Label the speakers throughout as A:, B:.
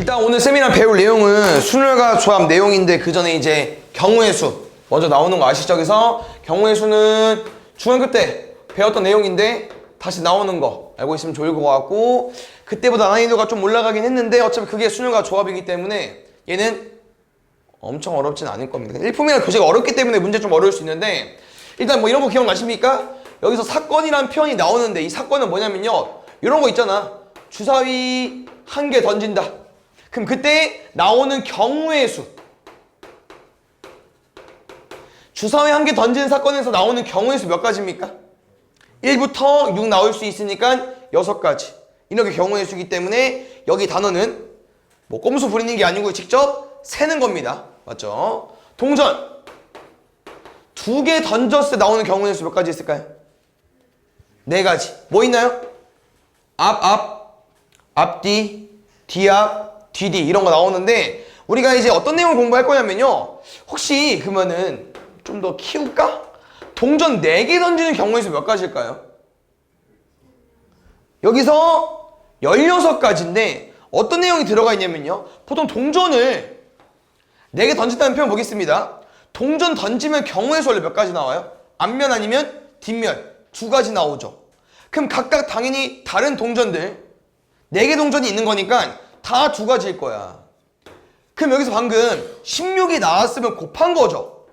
A: 일단 오늘 세미나 배울 내용은 순혈과 조합 내용인데 그 전에 이제 경우의 수 먼저 나오는 거 아시죠? 그래서 경우의 수는 중학교 때 배웠던 내용인데 다시 나오는 거 알고 있으면 좋을 것 같고, 그때보다 난이도가 좀 올라가긴 했는데 어차피 그게 순혈과 조합이기 때문에 얘는 엄청 어렵진 않을 겁니다. 일품이랑 교재가 어렵기 때문에 문제 좀 어려울 수 있는데, 일단 뭐 이런 거 기억나십니까? 여기서 사건이란 표현이 나오는데 이 사건은 뭐냐면요, 이런 거 있잖아. 주사위 한 개 던진다. 그럼 그때 나오는 경우의 수, 주사위 한 개 던지는 사건에서 나오는 경우의 수 몇 가지입니까? 1부터 6 나올 수 있으니까 6가지. 이렇게 경우의 수이기 때문에 여기 단어는 뭐 꼼수 부리는 게 아니고 직접 세는 겁니다. 맞죠? 동전 2개 던졌을 때 나오는 경우의 수 몇 가지 있을까요? 4가지. 뭐 있나요? 앞뒤, 뒤앞, 뒤뒤 이런 거 나오는데, 우리가 이제 어떤 내용을 공부할 거냐면요, 혹시 그러면은 좀 더 키울까? 동전 4개 던지는 경우의 수 몇 가지일까요? 여기서 16가지인데 어떤 내용이 들어가 있냐면요, 보통 동전을 4개 던진다는 표현 보겠습니다. 동전 던지면 경우의 수 원래 몇 가지 나와요? 앞면 아니면 뒷면 2가지 나오죠. 그럼 각각 당연히 다른 동전들 4개 동전이 있는 거니까 다 2가지일 거야. 그럼 여기서 방금 16이 나왔으면 곱한 거죠.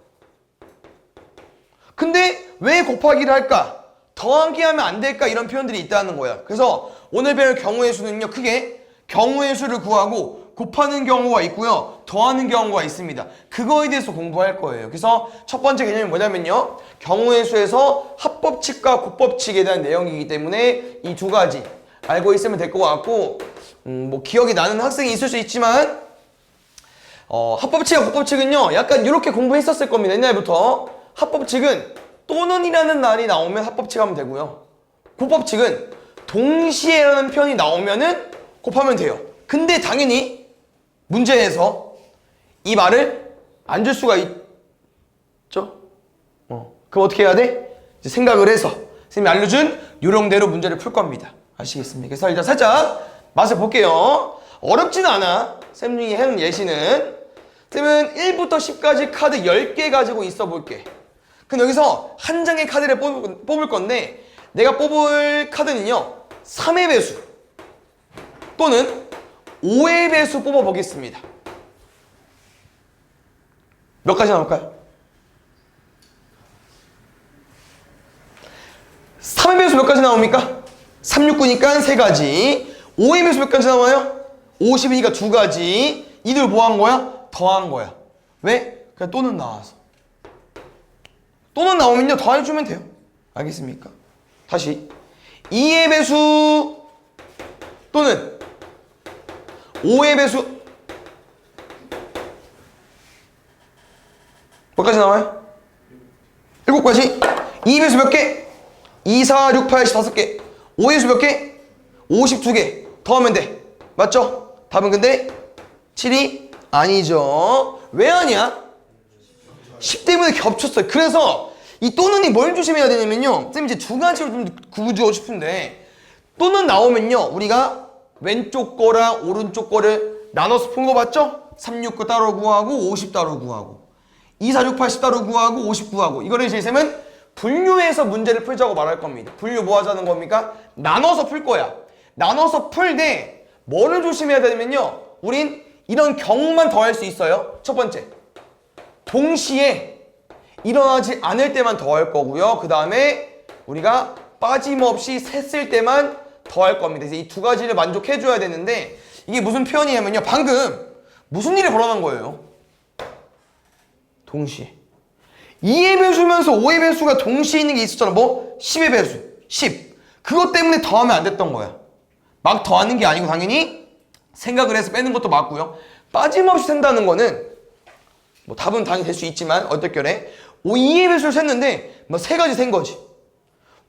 A: 근데 왜 곱하기를 할까? 더하기 하면 안 될까? 이런 표현들이 있다는 거야. 그래서 오늘 배울 경우의 수는요, 크게 경우의 수를 구하고 곱하는 경우가 있고요, 더하는 경우가 있습니다. 그거에 대해서 공부할 거예요. 그래서 첫 번째 개념이 뭐냐면요, 경우의 수에서 합법칙과 곱법칙에 대한 내용이기 때문에 이 2가지 알고 있으면 될 것 같고, 뭐 기억이 나는 학생이 있을 수 있지만 합법칙과 곱법칙은요 약간 이렇게 공부했었을 겁니다. 옛날부터. 합법칙은 또는이라는 말이 나오면 합법칙 하면 되고요, 곱법칙은 동시에라는 표현이 나오면은 곱하면 돼요. 근데 당연히 문제에서 이 말을 안 줄 수가 있죠. 그럼 어떻게 해야 돼? 이제 생각을 해서 선생님이 알려준 요령대로 문제를 풀 겁니다. 아시겠습니까? 그래서 일단 살짝 맛을 볼게요. 어렵지는 않아. 쌤이 해놓은 예시는, 쌤은 1부터 10까지 카드 10개 가지고 있어 볼게. 그럼 여기서 한 장의 카드를 뽑을 건데, 내가 뽑을 카드는요 3의 배수 또는 5의 배수 뽑아 보겠습니다. 몇 가지 나올까요? 3의 배수 몇 가지 나옵니까? 3, 6, 9니까 3가지. 5의 배수 몇 가지 나와요? 50이니까 2가지. 이들 뭐 한 거야? 더한 거야. 왜? 그냥 또는 나와서. 또는 나오면요 더해주면 돼요. 알겠습니까? 다시 2의 배수 또는 5의 배수 몇 가지 나와요? 7가지. 2의 배수 몇 개? 2, 4, 6, 8, 15개. 5의 배수 몇 개? 52개. 더하면 돼. 맞죠? 답은 근데 7이 아니죠. 왜 아니야? 10 때문에 겹쳤어요. 그래서 이 또는이 뭘 조심해야 되냐면요, 쌤 이제 2가지로 좀 구분주고 싶은데, 또는 나오면요 우리가 왼쪽 거랑 오른쪽 거를 나눠서 푼 거 봤죠? 3, 6, 9 따로 구하고 50 따로 구하고 2, 4, 6, 80 따로 구하고 50 구하고, 이거를 이제 쌤은 분류해서 문제를 풀자고 말할 겁니다. 분류 뭐 하자는 겁니까? 나눠서 풀 거야. 나눠서 풀 때 뭐를 조심해야 되냐면요, 우린 이런 경우만 더할 수 있어요. 첫 번째, 동시에 일어나지 않을 때만 더할 거고요, 그 다음에 우리가 빠짐없이 셌을 때만 더할 겁니다. 이제 이 2가지를 만족해줘야 되는데, 이게 무슨 표현이냐면요, 방금 무슨 일이 벌어난 거예요? 동시에 2의 배수면서 5의 배수가 동시에 있는 게 있었잖아. 뭐? 10의 배수 10. 그것 때문에 더하면 안 됐던 거야. 막 더하는 게 아니고 당연히 생각을 해서 빼는 것도 맞고요, 빠짐없이 센다는 거는 뭐 답은 당연히 될 수 있지만 얼떨결에 2의 배수를 셌는데 뭐 3가지 센 거지.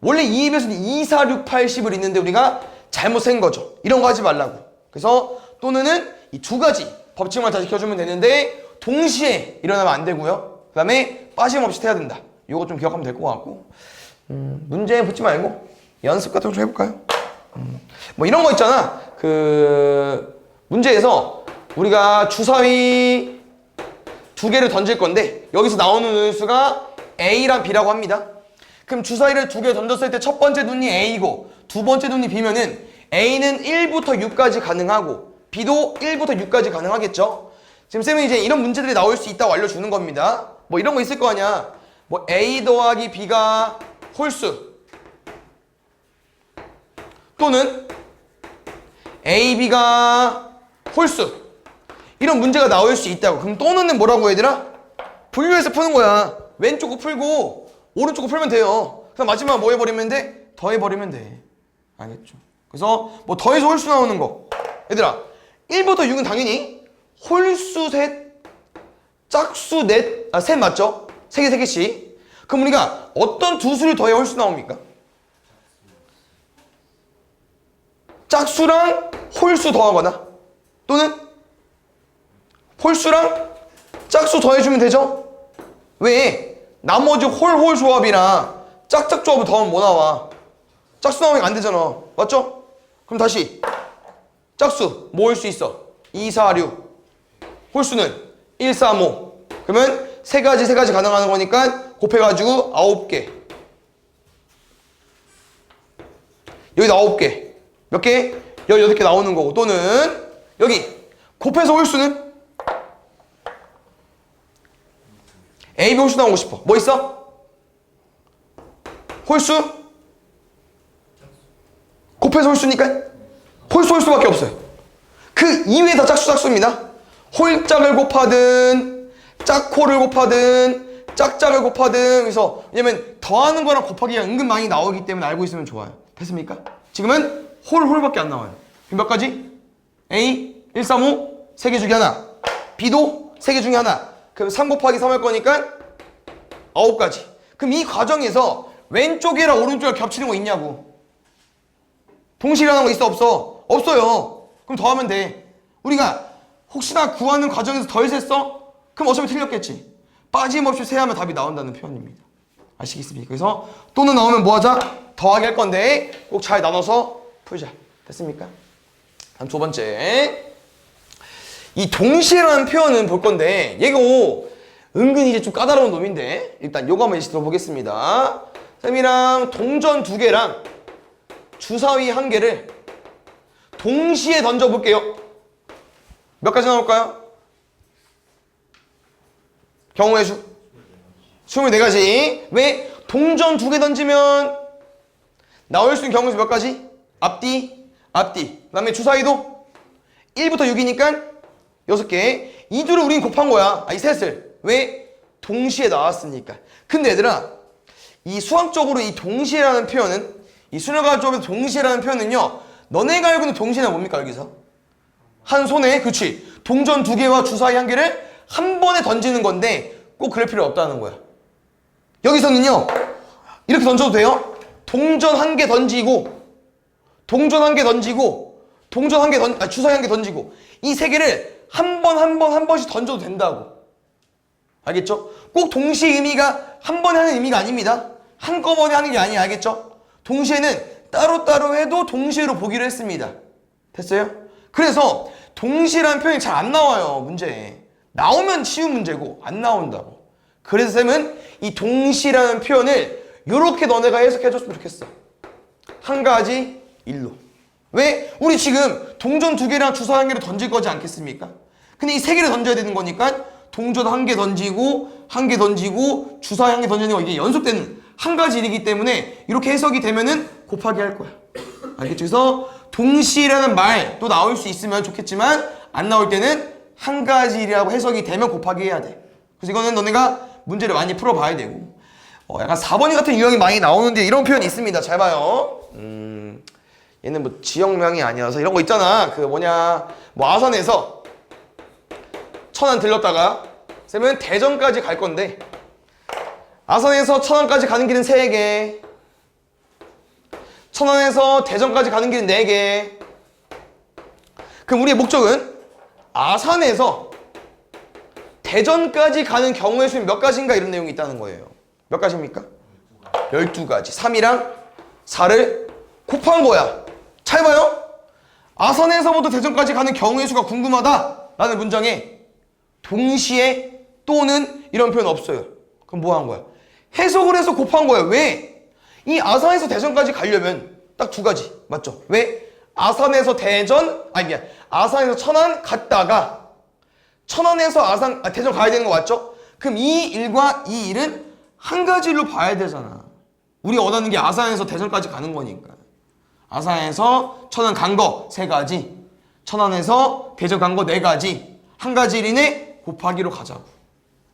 A: 원래 2의 배수는 2, 4, 6, 8, 10을 있는데 우리가 잘못 센 거죠. 이런 거 하지 말라고. 그래서 또는은 이 2가지 법칙만 다 지켜주면 되는데 동시에 일어나면 안 되고요, 그 다음에 빠짐없이 해야 된다. 이거 좀 기억하면 될 것 같고, 문제 붙지 말고 연습 같은 거 좀 해볼까요? 뭐 이런 거 있잖아. 문제에서 우리가 주사위 두 개를 던질 건데 여기서 나오는 수가 A랑 B라고 합니다. 그럼 주사위를 두 개 던졌을 때 첫 번째 눈이 A고 두 번째 눈이 B면은 A는 1부터 6까지 가능하고 B도 1부터 6까지 가능하겠죠? 지금 쌤은 이제 이런 문제들이 나올 수 있다고 알려주는 겁니다. 뭐 이런 거 있을 거 아니야. 뭐 A 더하기 B가 홀수 또는 AB가 홀수 이런 문제가 나올 수 있다고. 그럼 또는은 뭐라고 얘들아? 분류해서 푸는 거야. 왼쪽을 풀고 오른쪽을 풀면 돼요. 그럼 마지막 뭐 해버리면 돼? 더해버리면 돼. 알겠죠? 그래서 뭐 더해서 홀수 나오는 거 얘들아 1부터 6은 당연히 홀수 셋 짝수 셋 맞죠? 3개 3개씩. 그럼 우리가 어떤 두 수를 더해 홀수 나옵니까? 짝수랑 홀수 더하거나 또는 홀수랑 짝수 더해주면 되죠? 왜? 나머지 홀 조합이랑 짝짝 조합을 더하면 뭐 나와? 짝수 나오면 안 되잖아. 맞죠? 그럼 다시 짝수 뭐 할 수 있어? 2, 4, 6 홀수는 1, 3, 5 그러면 세 가지 가능하는 거니까 곱해가지고 9개 여기다 9개 몇 개? 18개 나오는 거고 또는 여기 곱해서 홀수는 A, B 홀수 나오고 싶어. 뭐 있어? 홀수? 곱해서 홀수니까 홀수밖에 없어요. 그 이외에 다 짝수입니다. 홀짝을 곱하든 짝홀을 곱하든 짝짝을 곱하든 그래서 왜냐면 더하는 거랑 곱하기가 은근 많이 나오기 때문에 알고 있으면 좋아요. 됐습니까? 지금은 홀밖에 안 나와요. 몇 가지? A 1, 3, 5 3개 중에 하나 B도 3개 중에 하나 그럼 3 곱하기 3 할 거니까 9가지. 그럼 이 과정에서 왼쪽이랑 오른쪽이랑 겹치는 거 있냐고. 동시에 일어나는 거 있어 없어? 없어요. 그럼 더하면 돼. 우리가 혹시나 구하는 과정에서 덜셌어? 그럼 어차피 틀렸겠지. 빠짐없이 세하면 답이 나온다는 표현입니다. 아시겠습니까? 그래서 또는 나오면 뭐 하자? 더하기 할 건데 꼭 잘 나눠서 풀자. 됐습니까? 다음 두 번째 이 동시에라는 표현은 볼 건데 얘가 은근히 이제 좀 까다로운 놈인데 일단 요거 한번 예시 들어보겠습니다. 쌤이랑 동전 2개랑 주사위 1개를 동시에 던져볼게요. 몇 가지 나올까요? 경우의 수 24가지. 왜? 동전 2개 던지면 나올 수 있는 경우의 수 몇 가지? 앞뒤 그 다음에 주사위도 1부터 6이니까 6개. 이 둘을 우린 곱한 거야. 이 셋을. 왜? 동시에 나왔으니까. 근데 얘들아 이 수학적으로 이 동시에라는 표현은 이 수능과학적으로 동시에라는 표현은요 너네가 알고 있는 동시에는 뭡니까 여기서? 한 손에 그치 동전 2개와 주사위 1개를 한 번에 던지는 건데 꼭 그럴 필요 없다는 거야. 여기서는요 이렇게 던져도 돼요. 동전 1개 던지고 동전 1개 던지고 동전 1개 주사위 1개 던지고 이 3개를 한 번씩 던져도 된다고. 알겠죠? 꼭 동시에 의미가 한 번에 하는 의미가 아닙니다. 한꺼번에 하는 게 아니야. 알겠죠? 동시에는 따로따로 해도 동시에로 보기로 했습니다. 됐어요? 그래서 동시라는 표현이 잘 안 나와요. 문제에. 나오면 쉬운 문제고 안 나온다고. 그래서 쌤은 이 동시라는 표현을 이렇게 너네가 해석해줬으면 좋겠어. 한 가지 일로. 왜? 우리 지금 동전 2개랑 주사위 1개를 던질 거지 않겠습니까? 근데 이 3개를 던져야 되는 거니까 동전 1개 던지고 1개 던지고 주사위 1개 던지는 거 이게 연속되는 한 가지 일이기 때문에 이렇게 해석이 되면은 곱하기 할 거야. 알겠죠? 그래서 동시라는 말 또 나올 수 있으면 좋겠지만 안 나올 때는 한 가지 일이라고 해석이 되면 곱하기 해야 돼. 그래서 이거는 너네가 문제를 많이 풀어봐야 되고 약간 4번이 같은 유형이 많이 나오는데 이런 표현이 있습니다. 잘 봐요. 얘는 뭐 지역명이 아니어서 이런 거 있잖아. 그 뭐냐 뭐 아산에서 천안 들렀다가 쌤은 대전까지 갈 건데 아산에서 천안까지 가는 길은 3개 천안에서 대전까지 가는 길은 4개. 그럼 우리의 목적은 아산에서 대전까지 가는 경우의 수는 몇 가지인가 이런 내용이 있다는 거예요. 몇 가지입니까? 12가지. 3이랑 4를 곱한 거야. 잘 봐요. 아산에서부터 대전까지 가는 경우의 수가 궁금하다 라는 문장에 동시에 또는 이런 표현 없어요. 그럼 뭐 한 거야? 해석을 해서 곱한 거야. 왜? 이 아산에서 대전까지 가려면 딱 두 가지 맞죠? 왜? 아산에서 대전 아산에서 천안 갔다가 천안에서 대전 가야 되는 거 맞죠? 그럼 이 1과 이 1은 한 가지로 봐야 되잖아. 우리가 원하는 게 아산에서 대전까지 가는 거니까. 아산에서 천안 간 거 3가지, 천안에서 대전 간 거 4가지, 한 가지 1이네 곱하기로 가자고.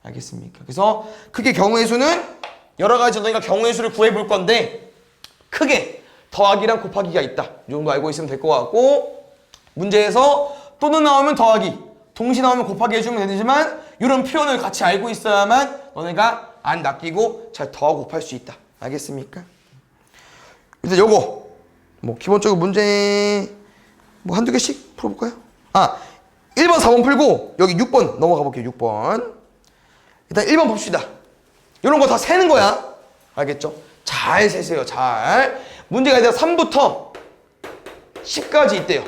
A: 알겠습니까? 그래서 크게 경우의 수는 여러 가지 너희가 경우의 수를 구해볼 건데 크게 더하기랑 곱하기가 있다. 이 정도 알고 있으면 될 것 같고, 문제에서 또는 나오면 더하기, 동시 나오면 곱하기 해주면 되지만 이런 표현을 같이 알고 있어야만 너네가 안 낚이고 잘 더하고 곱할 수 있다. 알겠습니까? 일단 요거 뭐 기본적으로 문제 뭐 한두 개씩 풀어볼까요? 1번 4번 풀고 여기 6번 넘어가 볼게요. 6번 일단 1번 봅시다. 이런 거 다 세는 거야. 알겠죠? 잘 세세요. 잘. 문제가 이제 3부터 10까지 있대요.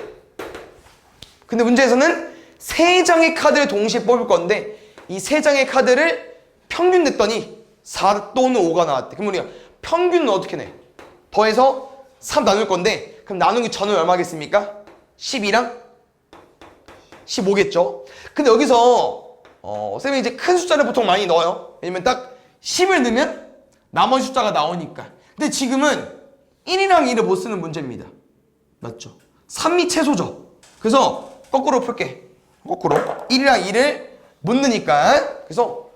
A: 근데 문제에서는 3장의 카드를 동시에 뽑을 건데 이 3장의 카드를 평균 냈더니 4 또는 5가 나왔대. 그럼 우리가 평균은 어떻게 내? 더해서 3 나눌 건데 그럼 나누기 전은 얼마겠습니까? 12랑 15겠죠. 근데 여기서 쌤이 이제 큰 숫자를 보통 많이 넣어요. 왜냐면 딱 10을 넣으면 나머지 숫자가 나오니까. 근데 지금은 1이랑 2를 못 쓰는 문제입니다. 맞죠? 3이 최소죠. 그래서 거꾸로 풀게. 거꾸로 1이랑 2를 못 넣으니까. 그래서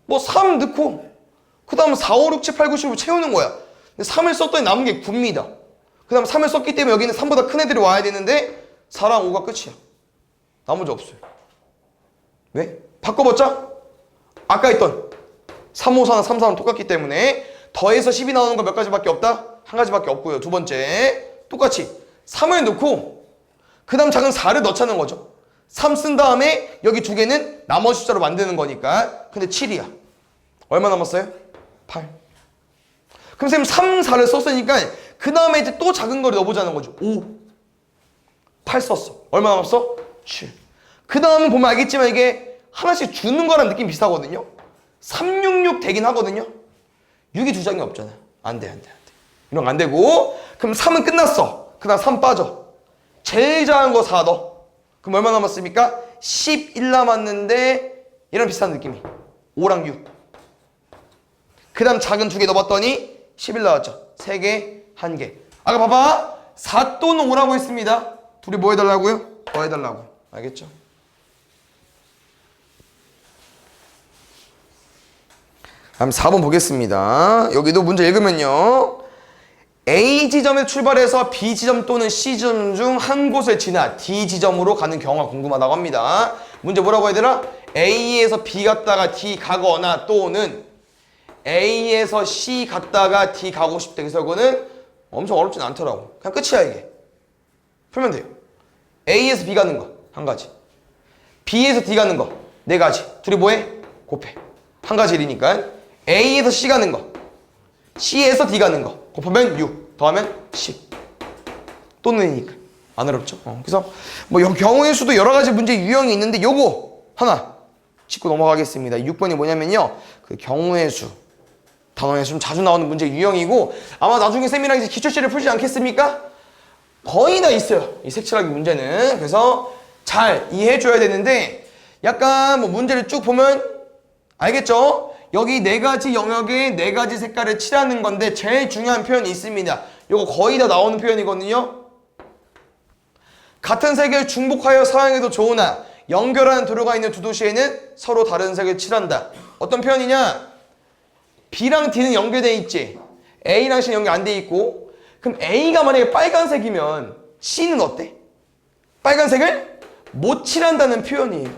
A: 뭐 3 넣고 그 다음 4, 5, 6, 7, 8, 9, 10을 채우는 거야. 근데 3을 썼더니 남은 게 9입니다. 그 다음 3을 썼기 때문에 여기는 3보다 큰 애들이 와야 되는데 4랑 5가 끝이야. 나머지 없어요. 왜? 바꿔봤자 아까 했던 3, 5, 4랑 3, 4랑 똑같기 때문에 더해서 10이 나오는 거 몇 가지밖에 없다? 한 가지밖에 없고요. 두 번째 똑같이 3을 넣고 그 다음 작은 4를 넣자는 거죠. 3 쓴 다음에 여기 두 개는 나머지 숫자로 만드는 거니까. 근데 7이야. 얼마 남았어요? 8. 그럼 쌤 3, 4를 썼으니까 그 다음에 이제 또 작은 거를 넣어보자는 거죠. 5. 8 썼어. 얼마 남았어? 7. 그 다음은 보면 알겠지만 이게 하나씩 주는 거랑 느낌 비슷하거든요. 366 되긴 하거든요. 6이 두 장이 없잖아. 안 돼. 이런 거 안 되고. 그럼 3은 끝났어. 그 다음 3 빠져. 제일 작은 거 4 넣어. 그럼 얼마 남았습니까? 11 남았는데 이런 비슷한 느낌이 5랑 6. 그 다음 작은 2개 넣어봤더니 11 나왔죠. 3개, 1개. 아까 봐봐. 4 또는 5라고 했습니다. 둘이 뭐 해달라고요? 더 해달라고. 알겠죠? 다음 4번 보겠습니다. 여기도 문제 읽으면요. A 지점에 출발해서 B 지점 또는 C 지점 중 한 곳을 지나 D 지점으로 가는 경우가 궁금하다고 합니다. 문제 뭐라고 해야 되나? A에서 B 갔다가 D 가거나 또는 A에서 C 갔다가 D 가고 싶대. 그래서 이거는 엄청 어렵진 않더라고. 그냥 끝이야 이게. 풀면 돼요. A에서 B 가는 거 한 가지, B에서 D 가는 거 4가지. 둘이 뭐해? 곱해. 한 가지 일이니까. A에서 C 가는 거, C에서 D 가는 거 곱하면 6, 더하면 10. 또는이니까 안 어렵죠? 그래서 뭐 경우의 수도 여러 가지 문제 유형이 있는데 요거 하나 짚고 넘어가겠습니다. 6번이 뭐냐면요, 그 경우의 수 단원에서 좀 자주 나오는 문제 유형이고, 아마 나중에 쌤이랑 이제 기출시를 풀지 않겠습니까? 거의 다 있어요, 이 색칠하기 문제는. 그래서 잘 이해해줘야 되는데, 약간 뭐 문제를 쭉 보면 알겠죠? 여기 4가지 영역에 4가지 색깔을 칠하는 건데 제일 중요한 표현이 있습니다. 이거 거의 다 나오는 표현이거든요. 같은 색을 중복하여 사용해도 좋으나 연결하는 도로가 있는 두 도시에는 서로 다른 색을 칠한다. 어떤 표현이냐? B랑 D는 연결돼 있지, A랑 C는 연결 안 돼 있고. 그럼 A가 만약에 빨간색이면 C는 어때? 빨간색을 못 칠한다는 표현이에요.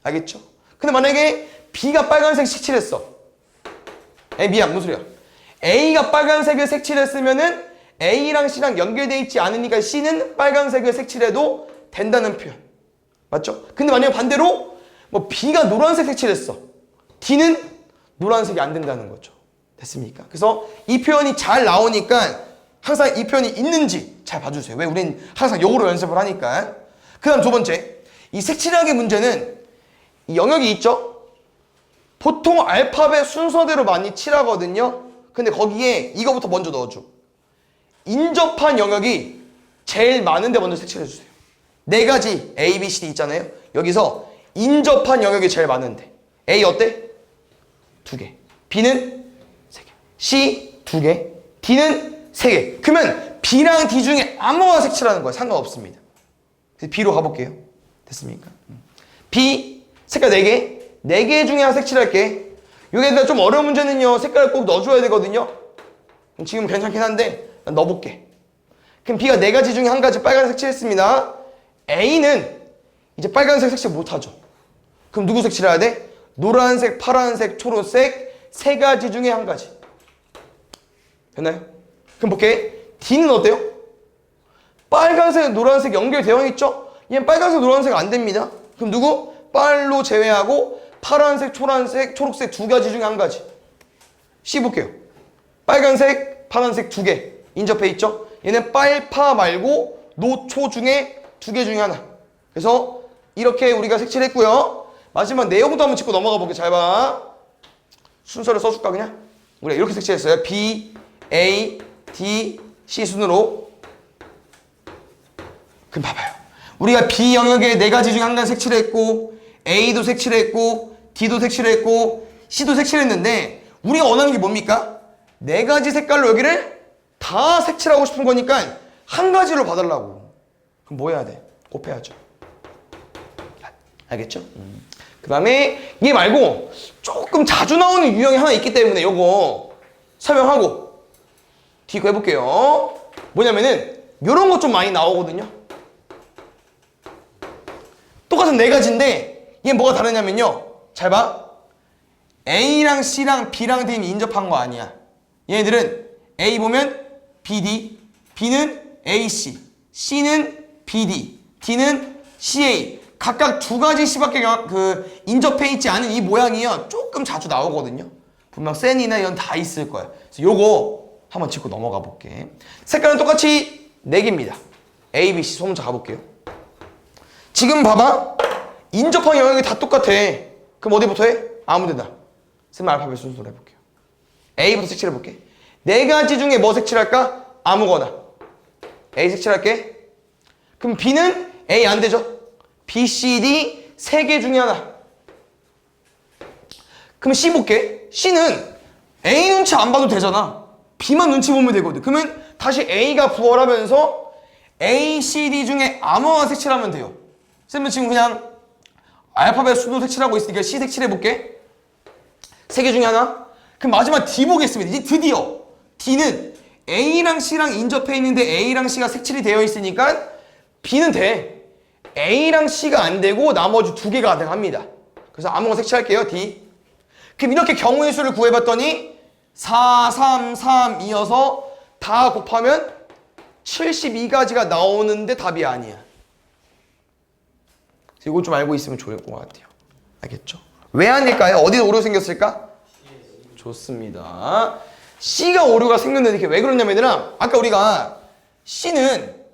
A: 알겠죠? 근데 만약에 B가 빨간색 색칠했어. 미안, 무슨 소리야? A가 빨간색을 색칠했으면은 A랑 C랑 연결돼 있지 않으니까 C는 빨간색을 색칠해도 된다는 표현. 맞죠? 근데 만약에 반대로 뭐 B가 노란색 색칠했어. D는 노란색이 안 된다는 거죠. 됐습니까? 그래서 이 표현이 잘 나오니까 항상 이 표현이 있는지 잘 봐주세요. 왜? 우린 항상 영어로 연습을 하니까. 그 다음 두 번째, 이 색칠하기 문제는 이 영역이 있죠? 보통 알파벳 순서대로 많이 칠하거든요. 근데 거기에 이거부터 먼저 넣어줘. 인접한 영역이 제일 많은데 먼저 색칠해주세요. 네 가지 A, B, C, D 있잖아요. 여기서 인접한 영역이 제일 많은데 A 어때? 2개. B는 3개. C 2개. D는 3개. 그러면 B랑 D 중에 아무거나 색칠하는 거예요. 상관없습니다. 그래서 B로 가볼게요. 됐습니까? B 색깔 4개. 4개 중에 하나 색칠할게. 여기에다 좀 어려운 문제는요. 색깔을 꼭 넣어줘야 되거든요. 지금 괜찮긴 한데 난 넣어볼게. 그럼 B가 4가지 중에 한 가지 빨간색 색칠했습니다. A는 이제 빨간색 색칠 못하죠. 그럼 누구 색칠해야 돼? 노란색, 파란색, 초록색 3가지 중에 한 가지. 됐나요? 그럼 볼게. D는 어때요? 빨간색, 노란색 연결되어 있죠? 얘는 빨간색, 노란색 안 됩니다. 그럼 누구? 빨로 제외하고 파란색, 초록색 2가지 중에 한 가지. C 볼게요. 빨간색, 파란색 2개 인접해 있죠? 얘는 빨파 말고 노초 중에 2개 중에 하나. 그래서 이렇게 우리가 색칠했고요. 마지막 내용도 한번 짚고 넘어가 볼게요. 잘 봐. 순서를 써줄까 그냥? 우리가 이렇게 색칠했어요. B, A, D, C 순으로. 그럼 봐봐요. 우리가 B 영역에 4가지 중에 한 가지 색칠했고 A도 색칠했고 D도 색칠했고 C도 색칠했는데 우리가 원하는 게 뭡니까? 4가지 색깔로 여기를 다 색칠하고 싶은 거니까 한 가지로 봐달라고. 그럼 뭐 해야 돼? 곱해야죠. 알겠죠? 그 다음에 얘 말고 조금 자주 나오는 유형이 하나 있기 때문에 요거 설명하고 뒤거 해볼게요. 뭐냐면은 요런 거 좀 많이 나오거든요. 똑같은 4가지인데 얘 뭐가 다르냐면요. 잘 봐. A랑 C랑 B랑 D는 인접한 거 아니야. 얘네들은 A 보면 BD, B는 AC, C는 BD, D는 CA. 각각 2가지 C밖에 인접해 있지 않은 이 모양이요. 조금 자주 나오거든요. 분명 센이나 이런 다 있을 거야. 그래서 요거 한번 짚고 넘어가 볼게. 색깔은 똑같이 4개입니다. A, B, C 소문자 가볼게요. 지금 봐봐. 인접한 영역이 다 똑같아. 그럼 어디부터 해? 아무데나. 쌤 알파벳 순서로 해볼게요. A부터 색칠해볼게. 4가지 중에 뭐 색칠할까? 아무거나. A 색칠할게. 그럼 B는 A 안 되죠? B, C, D 3개 중에 하나. 그럼 C 볼게. C는 A 눈치 안 봐도 되잖아. B만 눈치 보면 되거든. 그러면 다시 A가 부활하면서 A, C, D 중에 아무거나 색칠하면 돼요. 쌤은 지금 그냥 알파벳 수도 색칠하고 있으니까 C 색칠해볼게. 3개 중에 하나. 그럼 마지막 D 보겠습니다. 이제 드디어 D는 A랑 C랑 인접해 있는데 A랑 C가 색칠이 되어 있으니까 B는 돼. A랑 C가 안 되고 나머지 2개가 가능합니다. 그래서 아무거나 색칠할게요. D. 그럼 이렇게 경우의 수를 구해봤더니 4, 3, 3 이어서 다 곱하면 72가지가 나오는데 답이 아니야. 이걸 좀 알고 있으면 좋을 것 같아요. 알겠죠? 왜 아닐까요? 어디서 오류 생겼을까? 좋습니다. C가 오류가 생겼는데 이게 왜 그러냐면 얘들아, 아까 우리가 C는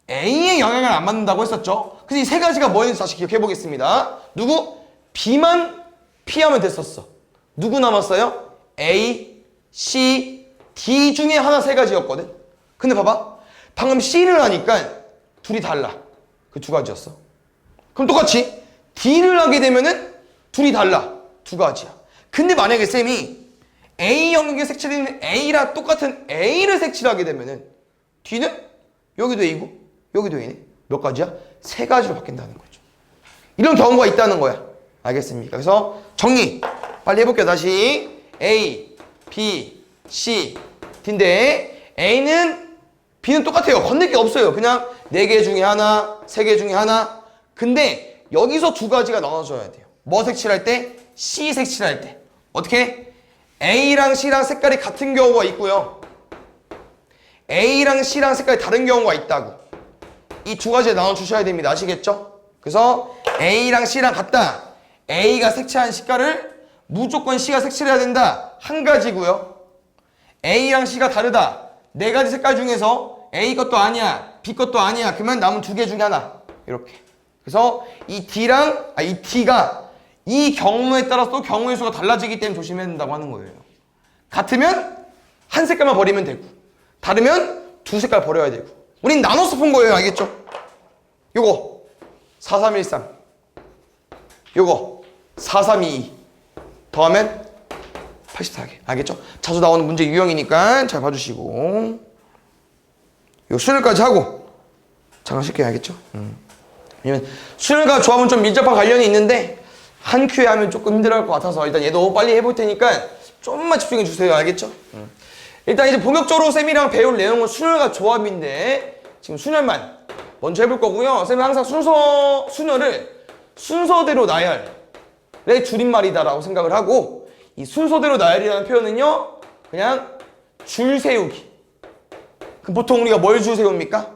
A: A의 영향을 안 받는다고 했었죠? 그래서 이 3가지가 뭐였는지 다시 기억해 보겠습니다. 누구? B만 피하면 됐었어. 누구 남았어요? A, C, D 중에 하나 3가지였거든. 근데 봐봐. 방금 C를 하니까 둘이 달라. 그 2가지였어. 그럼 똑같이 D를 하게 되면은 둘이 달라. 2가지야. 근데 만약에 쌤이 A 영역에 색칠있는 A랑 똑같은 A를 색칠하게 되면은 D는 여기도 A고 여기도 A네. 몇 가지야? 3가지로 바뀐다는 거죠. 이런 경우가 있다는 거야. 알겠습니까? 그래서 정리 빨리 해볼게요. 다시 A, B, C, D인데 A는 B는 똑같아요. 건들 게 없어요. 그냥 4개 중에 하나, 3개 중에 하나. 근데 여기서 2가지가 나눠져야 돼요. 뭐 색칠할 때? C 색칠할 때. 어떻게? A랑 C랑 색깔이 같은 경우가 있고요. A랑 C랑 색깔이 다른 경우가 있다고. 이 2가지에 나눠주셔야 됩니다. 아시겠죠? 그래서 A랑 C랑 같다. A가 색칠한 색깔을 무조건 C가 색칠해야 된다. 한 가지고요. A랑 C가 다르다. 네 가지 색깔 중에서 A 것도 아니야, B 것도 아니야. 그러면 남은 두 개 중에 하나. 이렇게. 그래서 이 D가 이 경우에 따라서 경우의 수가 달라지기 때문에 조심해야 된다고 하는 거예요. 같으면 한 색깔만 버리면 되고, 다르면 두 색깔 버려야 되고. 우린 나눠서 푼 거예요. 알겠죠? 요거 4313, 요거 4322 더하면 84개. 알겠죠? 자주 나오는 문제 유형이니까 잘 봐주시고, 요 순열까지 하고 잠깐 쉴게요. 알겠죠? 왜냐면 순열과 조합은 좀 밀접한 관련이 있는데 한 큐에 하면 조금 힘들어할 것 같아서 일단 얘도 빨리 해볼 테니까 좀만 집중해 주세요. 알겠죠? 일단 이제 본격적으로 쌤이랑 배울 내용은 순열과 조합인데 지금 순열만 먼저 해볼 거고요. 쌤은 항상 순열을 순서대로 나열의 줄임말이다라고 생각을 하고, 이 순서대로 나열이라는 표현은요 그냥 줄 세우기. 그럼 보통 우리가 뭘 줄 세웁니까?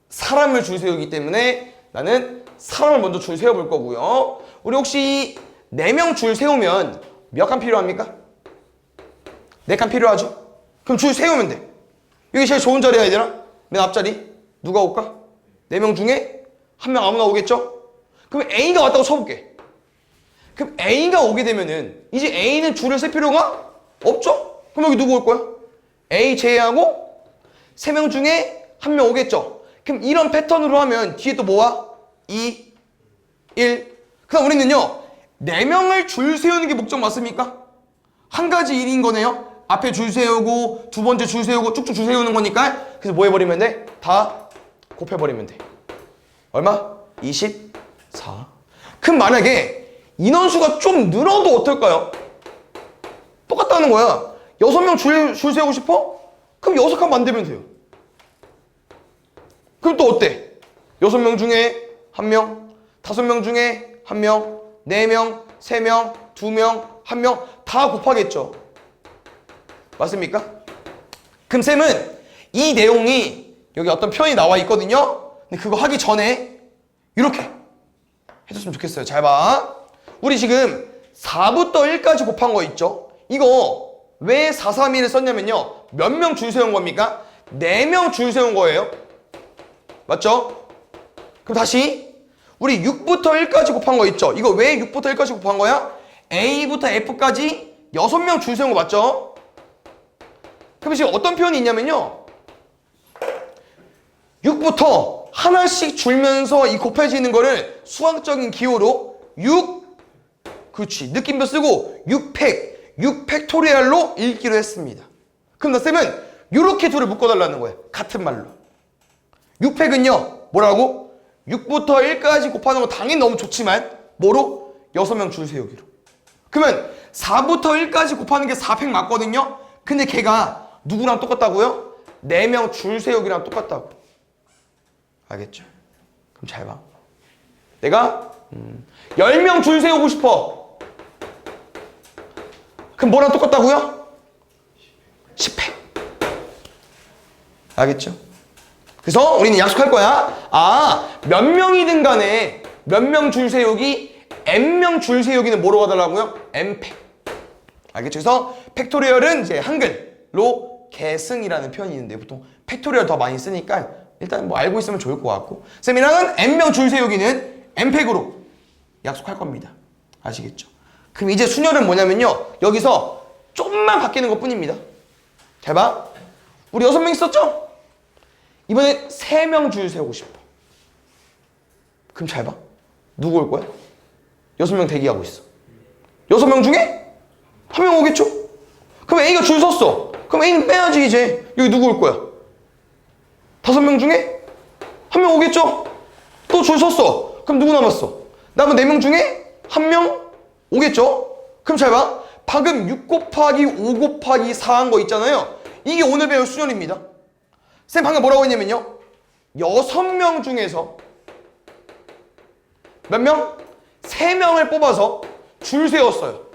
A: 사람을 줄 세우기 때문에 나는 사람을 먼저 줄 세워볼 거고요. 우리 혹시 4명 줄 세우면 몇 칸 필요합니까? 4칸 필요하죠? 그럼 줄 세우면 돼. 여기 제일 좋은 자리야 얘들아. 맨 앞자리. 누가 올까? 4명 중에 한 명 아무나 오겠죠? 그럼 A가 왔다고 쳐볼게. 그럼 A가 오게 되면은 이제 A는 줄을 셀 필요가 없죠? 그럼 여기 누구 올 거야? A 제외하고 3명 중에 한 명 오겠죠? 그럼 이런 패턴으로 하면 뒤에 또 뭐와? 2, 1. 그럼 우리는요 4명을 줄 세우는 게 목적 맞습니까? 한 가지 일인 거네요. 앞에 줄 세우고 두 번째 줄 세우고 쭉쭉 줄 세우는 거니까. 그래서 뭐 해버리면 돼? 다 곱해버리면 돼. 얼마? 24. 그럼 만약에 인원수가 좀 늘어도 어떨까요? 똑같다는 거야. 6명 줄 세우고 싶어? 그럼 6칸 만들면 돼요. 그럼 또 어때? 6명 중에 1명, 5명 중에 1명, 4명, 3명, 2명, 1명 다 곱하겠죠. 맞습니까? 그럼 쌤은 이 내용이 여기 어떤 표현이 나와 있거든요. 근데 그거 하기 전에 이렇게 해줬으면 좋겠어요. 잘 봐. 우리 지금 4부터 1까지 곱한 거 있죠? 이거 왜 431을 썼냐면요. 몇 명 줄 세운 겁니까? 4명 줄 세운 거예요. 맞죠? 그럼 다시 우리 6부터 1까지 곱한 거 있죠? 이거 왜 6부터 1까지 곱한 거야? A부터 F까지 6명 줄 세운 거 맞죠? 그럼 지금 어떤 표현이 있냐면요. 6부터 하나씩 줄면서 이 곱해지는 거를 수학적인 기호로 6, 그렇지, 느낌표 쓰고 6팩토리얼로 읽기로 했습니다. 그럼 나 쌤은 이렇게 둘을 묶어달라는 거예요. 같은 말로. 6팩은요 뭐라고? 6부터 1까지 곱하는 거 당연히 너무 좋지만 뭐로? 6명 줄 세우기로. 그러면 4부터 1까지 곱하는 게 4팩 맞거든요. 근데 걔가 누구랑 똑같다고요? 4명 줄 세우기랑 똑같다고. 알겠죠? 그럼 잘 봐. 내가 10명 줄 세우고 싶어. 그럼 뭐랑 똑같다고요? 10팩. 알겠죠? 그래서 우리는 약속할 거야. 몇 명이든 간에 몇 명 줄 세우기, n명 줄 세우기는 뭐로 가달라고요? n팩. 알겠죠? 그래서 팩토리얼은 이제 한글로 계승이라는 표현이 있는데 보통 팩토리얼 더 많이 쓰니까 일단 뭐 알고 있으면 좋을 것 같고, 쌤이랑은 n명 줄 세우기는 n팩으로 약속할 겁니다. 아시겠죠? 그럼 이제 순열은 뭐냐면요. 여기서 좀만 바뀌는 것 뿐입니다. 잘 봐. 우리 6명 있었죠? 이번에 3명 줄 세우고 싶어. 그럼 잘 봐. 누구 올 거야? 6명 대기하고 있어. 6명 중에 1명 오겠죠? 그럼 A가 줄 섰어. 그럼 A는 빼야지 이제. 여기 누구 올 거야? 5명 중에 1명 오겠죠? 또 줄 섰어. 그럼 누구 남았어? 남은 4명 중에 1명 오겠죠? 그럼 잘 봐. 방금 6 곱하기 5 곱하기 4 한 거 있잖아요. 이게 오늘 배울 수열입니다. 쌤 방금 뭐라고 했냐면요. 6명 중에서 몇 명? 3명을 뽑아서 줄 세웠어요.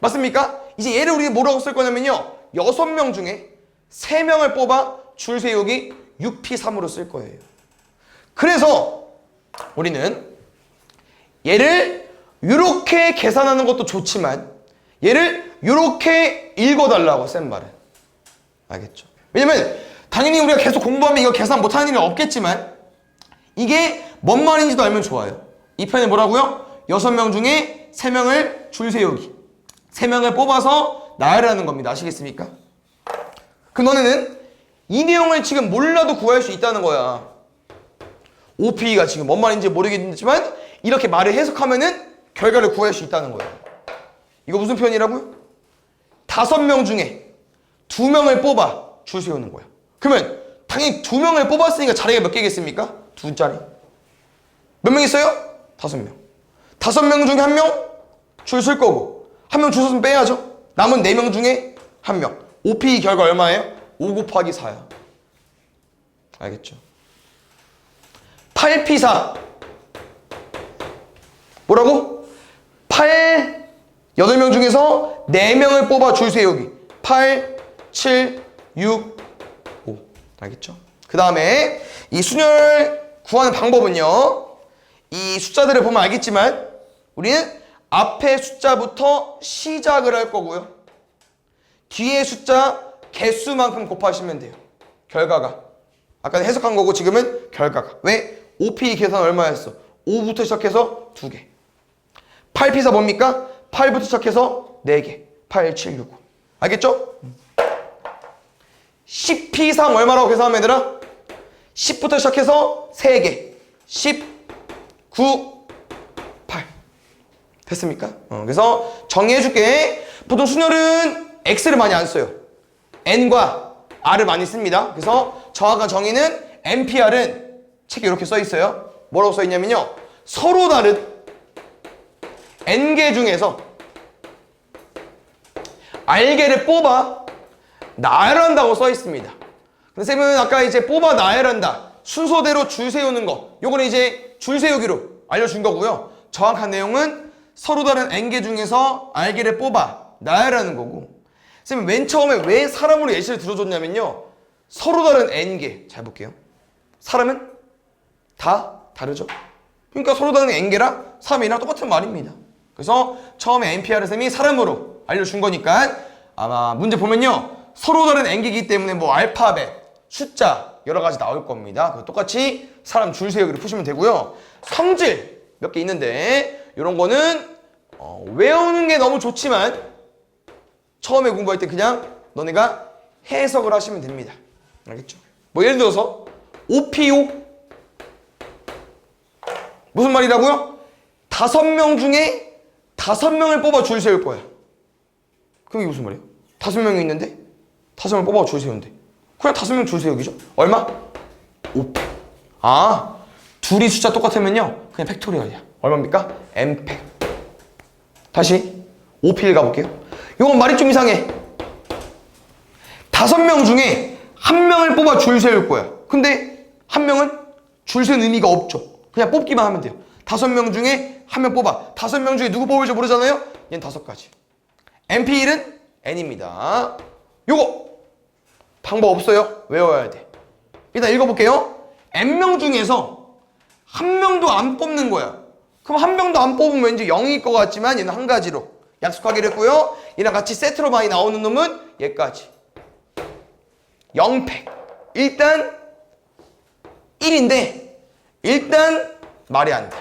A: 맞습니까? 이제 얘를 우리 뭐라고 쓸 거냐면요. 6명 중에 3명을 뽑아 줄 세우기 6P3으로 쓸 거예요. 그래서 우리는 얘를 이렇게 계산하는 것도 좋지만 얘를 이렇게 읽어달라고 쌤 말은. 알겠죠? 왜냐면 당연히 우리가 계속 공부하면 이거 계산 못하는 일은 없겠지만 이게 뭔 말인지도 알면 좋아요. 이 편에 뭐라고요? 6명 중에 3명을 줄 세우기. 3명을 뽑아서 나열하는 겁니다. 아시겠습니까? 그럼 너네는 이 내용을 지금 몰라도 구할 수 있다는 거야. OP가 지금 뭔 말인지 모르겠지만 이렇게 말을 해석하면은 결과를 구할 수 있다는 거야. 이거 무슨 표현이라고요? 5명 중에 2명을 뽑아 줄 세우는 거야. 그러면 당연히 2명을 뽑았으니까 자리가 몇 개겠습니까? 2자리. 몇 명 있어요? 5명. 5명 중에 1명 줄 쓸 거고 1명 줄 서면 빼야죠. 남은 4명 중에 1명. OP 결과 얼마예요? 5 곱하기 4야. 알겠죠? 8P4 뭐라고? 8명 중에서 4명을 뽑아 줄 세우기. 8, 7, 6, 5. 알겠죠? 그 다음에 이 순열 구하는 방법은요. 이 숫자들을 보면 알겠지만 우리는 앞에 숫자부터 시작을 할 거고요. 뒤에 숫자 개수만큼 곱하시면 돼요. 결과가. 아까 해석한 거고 지금은 결과가. 왜? OP 계산 얼마였어? 5부터 시작해서 2개. 8P4 뭡니까? 8부터 시작해서 4개. 8, 7, 6, 5. 알겠죠? 10P3 얼마라고 계산하면 얘들아? 10부터 시작해서 3개. 10, 9, 8. 됐습니까? 그래서 정리해줄게. 보통 순열은 X를 많이 안 써요. N과 R을 많이 씁니다. 그래서 정확한 정의는 NPR은 책에 이렇게 써 있어요. 뭐라고 써 있냐면요. 서로 다른 N개 중에서 R개를 뽑아 나열한다고 써 있습니다. 근데 쌤은 아까 이제 뽑아 나열한다. 순서대로 줄 세우는 거. 요거는 이제 줄 세우기로 알려준 거고요. 정확한 내용은 서로 다른 N개 중에서 R개를 뽑아 나열하는 거고. 쌤은 맨 처음에 왜 사람으로 예시를 들어줬냐면요. 서로 다른 N개. 잘 볼게요. 사람은 다 다르죠. 그러니까 서로 다른 N개라 사람이랑 똑같은 말입니다. 그래서 처음에 NPR을 쌤이 사람으로 알려준 거니까 아마 문제 보면요. 서로 다른 N개이기 때문에 뭐 알파벳, 숫자 여러 가지 나올 겁니다. 똑같이 사람 줄 세우기로 푸시면 되고요. 성질 몇 개 있는데 이런 거는 외우는 게 너무 좋지만 처음에 공부할 때 그냥 너네가 해석을 하시면 됩니다. 알겠죠? 뭐 예를 들어서 OPO 무슨 말이라고요? 5명 중에 5명을 뽑아 줄 세울 거야. 그럼 이게 무슨 말이에요? 5명이 있는데 5명을 뽑아 줄 세우는데 그냥 5명 줄 세우기죠. 얼마? 5. 아, 둘이 숫자 똑같으면요 그냥 팩토리얼이야. 얼마입니까? N팩. 다시 5P를 가볼게요. 이건 말이 좀 이상해. 5명 중에 1명을 뽑아 줄 세울 거야. 근데 1명은 줄 세운 의미가 없죠. 그냥 뽑기만 하면 돼요. 5명 중에 1명 뽑아. 5명 중에 누구 뽑을지 모르잖아요. 얘는 5가지. NP1은 N입니다. 요거 방법 없어요. 외워야 돼. 일단 읽어볼게요. N명 중에서 1명도 안 뽑는 거야. 그럼 1명도 안 뽑으면 왠지 0일 것 같지만 얘는 1가지로 약속하기로 했고요. 얘랑 같이 세트로 많이 나오는 놈은 얘까지 0팩. 일단 1인데 일단 말이 안 돼.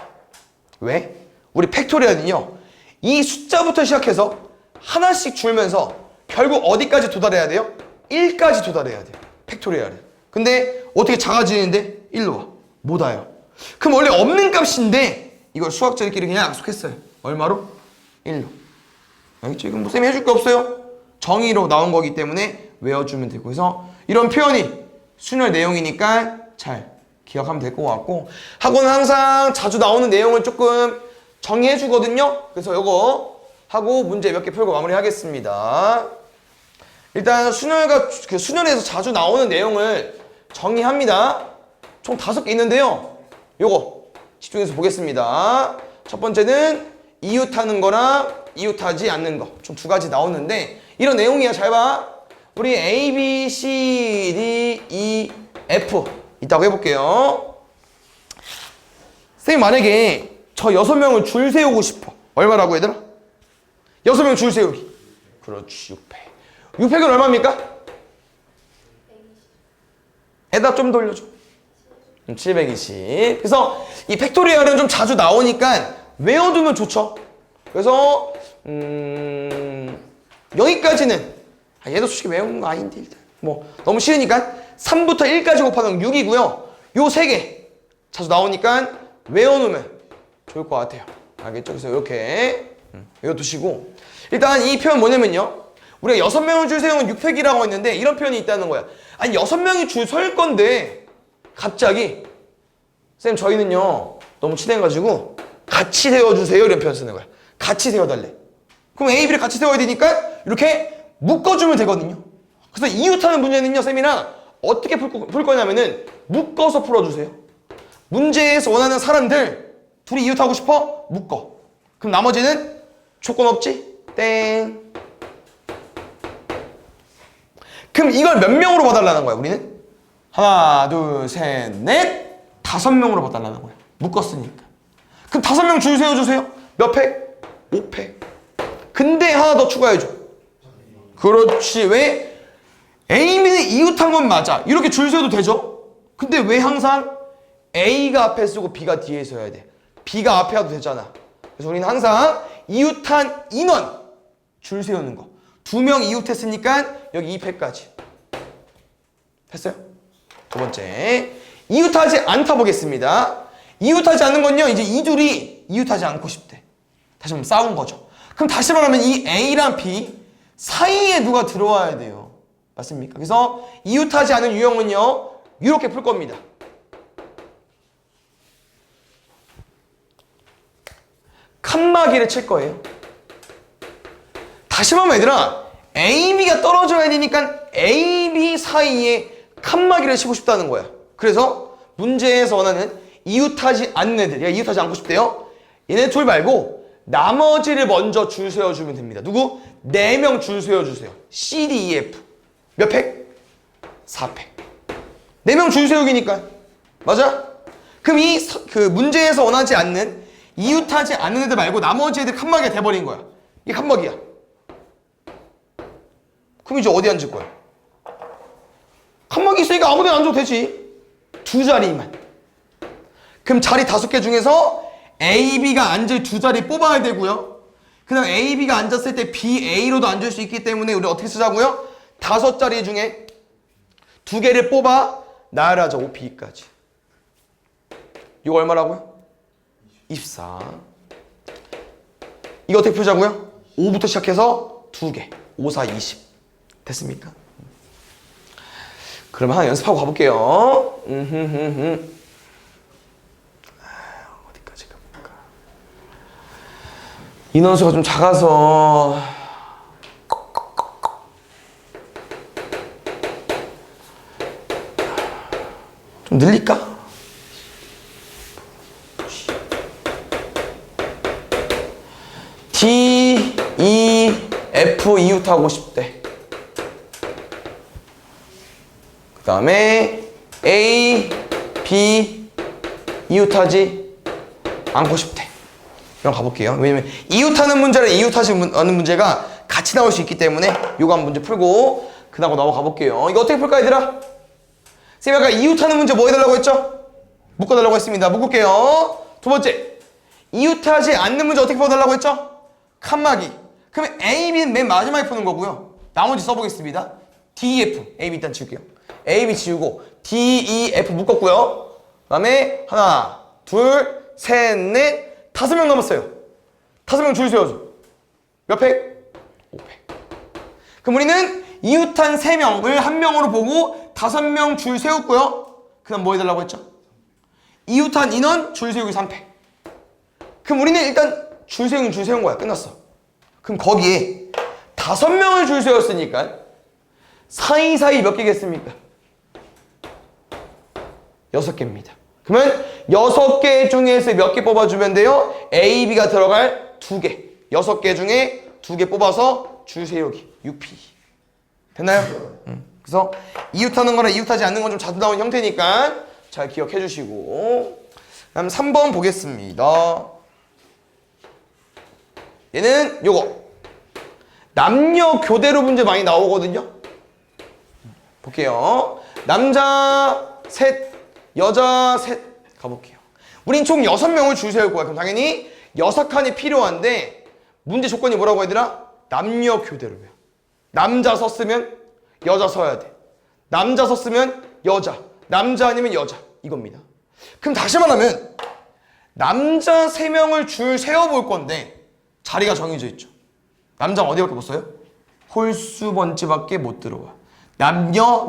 A: 왜? 우리 팩토리얼은요 이 숫자부터 시작해서 하나씩 줄면서 결국 어디까지 도달해야 돼요? 1까지 도달해야 돼요. 팩토리얼은. 근데 어떻게 작아지는데 1로 와. 못 와요. 그럼 원래 없는 값인데 이걸 수학자들끼리 그냥 약속했어요. 얼마로? 1로. 알겠죠? 이건 뭐 쌤이 해줄 게 없어요. 정의로 나온 거기 때문에 외워주면 되고. 그래서 이런 표현이 순열 내용이니까 잘 기억하면 될 것 같고, 학원은 항상 자주 나오는 내용을 조금 정의해 주거든요. 그래서 요거 하고 문제 몇 개 풀고 마무리하겠습니다. 일단 순열에서 자주 나오는 내용을 정의합니다. 총 5개 있는데요. 요거 집중해서 보겠습니다. 첫 번째는 이웃하는 거랑 이웃하지 않는 거. 총 2가지 나오는데 이런 내용이야. 잘 봐. 우리 A, B, C, D, E, F 있다고 해볼게요. 선생님 만약에 저 6명을 줄 세우고 싶어. 얼마라고 얘들아? 6명 줄 세우기. 그렇지. 6팩. 6팩은 얼마입니까? 에다 좀 돌려줘. 720. 그래서 이 팩토리얼은 좀 자주 나오니까 외워두면 좋죠. 그래서 여기까지는 얘도 솔직히 외우는 거 아닌데 일단 뭐 너무 쉬우니까 3부터 1까지 곱하면 6이고요. 요 3개 자주 나오니까 외워놓으면 좋을 것 같아요. 알겠죠? 그래서 이렇게 외워두시고 일단 이 표현 뭐냐면요. 우리가 6명을 줄 세우면 6팩이라고 했는데 이런 표현이 있다는 거야. 아니 6명이 줄 설 건데 갑자기 쌤 저희는요 너무 친해가지고 같이 세워주세요 이런 표현 쓰는 거야. 같이 세워달래. 그럼 A, B를 같이 세워야 되니까 이렇게 묶어주면 되거든요. 그래서 이웃하는 문제는요 쌤이랑 어떻게 풀 거냐면은 묶어서 풀어주세요. 문제에서 원하는 사람들 둘이 이웃하고 싶어? 묶어. 그럼 나머지는 조건 없지? 땡. 그럼 이걸 몇 명으로 봐달라는 거야 우리는? 하나 둘 셋 넷 5명으로 봐달라는 거야. 묶었으니까. 그럼 5명 줄 세워주세요. 몇 팩? 5팩. 근데 하나 더 추가해줘. 그렇지. 왜? A는 이웃한 건 맞아. 이렇게 줄 세워도 되죠? 근데 왜 항상 A가 앞에 쓰고 B가 뒤에 서야 돼? B가 앞에 와도 되잖아. 그래서 우리는 항상 이웃한 인원 줄 세우는 거. 2명 이웃했으니까 여기 2팩까지. 됐어요? 두 번째. 이웃하지 않다 보겠습니다. 이웃하지 않는 건요. 이제 이 둘이 이웃하지 않고 싶대. 다시 한번 싸운 거죠. 그럼 다시 말하면 이 A랑 B 사이에 누가 들어와야 돼요. 맞습니까? 그래서 이웃하지 않은 유형은요. 이렇게 풀 겁니다. 칸막이를 칠 거예요. 다시 말하면 얘들아 A, B가 떨어져야 되니까 A, B 사이에 칸막이를 치고 싶다는 거야. 그래서 문제에서 원하는 이웃하지 않는 애들, 얘가 이웃하지 않고 싶대요. 얘네 둘 말고 나머지를 먼저 줄 세워주면 됩니다. 누구? 4명 줄 세워주세요. C, D, E, F. 몇 팩? 4팩. 4명 줄 세우기니까. 맞아? 그럼 그 문제에서 원하지 않는 이웃하지 않는 애들 말고 나머지 애들 칸막이가 돼버린 거야. 이게 칸막이야. 그럼 이제 어디 앉을 거야? 칸막이 있으니까 아무 데나 앉아도 되지. 2자리만. 그럼 자리 5개 중에서 A, B가 앉을 2자리 뽑아야 되고요. 그 다음 A, B가 앉았을 때 B, A로도 앉을 수 있기 때문에 우리 어떻게 쓰자고요? 5자리 중에 2개를 뽑아 나열하자. O, B까지. 이거 얼마라고요? 24. 이거 어떻게 풀자고요? 5부터 시작해서 2개. 5, 4, 20. 됐습니까? 그러면 하나 연습하고 가볼게요. 어디까지 가볼까? 인원수가 좀 작아서 좀 늘릴까? D, E, F 이웃하고 싶대. 그 다음에 A, B 이웃하지 않고 싶대. 이런 거 가볼게요. 왜냐면 이웃하는 문제랑 이웃하지 않는 문제가 같이 나올 수 있기 때문에 요거 한 문제 풀고 그 다음 넘어가 볼게요. 이거 어떻게 풀까 얘들아? 쌤이 아까 이웃하는 문제 뭐 해달라고 했죠? 묶어달라고 했습니다. 묶을게요. 두 번째, 이웃하지 않는 문제 어떻게 풀어달라고 했죠? 칸막이. 그러면 A, B는 맨 마지막에 푸는 거고요. 나머지 써보겠습니다. D, E, F. A, B 일단 지울게요. A, B 지우고 D, E, F 묶었고요. 그 다음에 하나, 둘, 셋, 넷, 5명 남았어요. 5명 줄 세워줘. 몇 팩? 5팩. 그럼 우리는 이웃한 3명을 한 명으로 보고 5명 줄 세웠고요. 그 다음 뭐 해달라고 했죠? 이웃한 인원 줄 세우기 3팩. 그럼 우리는 일단 줄 세운 거야. 끝났어. 그럼 거기에 5명을 줄 세웠으니까 사이사이 몇 개겠습니까? 6개입니다. 그러면 6개 중에서 몇 개 뽑아주면 돼요? A, B가 들어갈 2개. 6개 중에 2개 뽑아서 줄 세우기. 6P. 됐나요? 그래서 이웃하는 거랑 이웃하지 않는 건 좀 자주 나온 형태니까 잘 기억해 주시고. 다음 3번 보겠습니다. 얘는 요거. 남녀 교대로 문제 많이 나오거든요. 볼게요. 남자 셋, 여자 셋 가볼게요. 우린 총 6명을 줄 세울 거야. 그럼 당연히 6칸이 필요한데 문제 조건이 뭐라고 얘들아? 남녀 교대로 해요. 남자 섰으면 여자 서야 돼. 남자 섰으면 여자, 남자 아니면 여자 이겁니다. 그럼 다시 말하면 남자 3명을 줄 세워볼 건데 자리가 정해져 있죠. 남자가 어디밖에 못 써요? 홀수 번째밖에 못 들어와. 남녀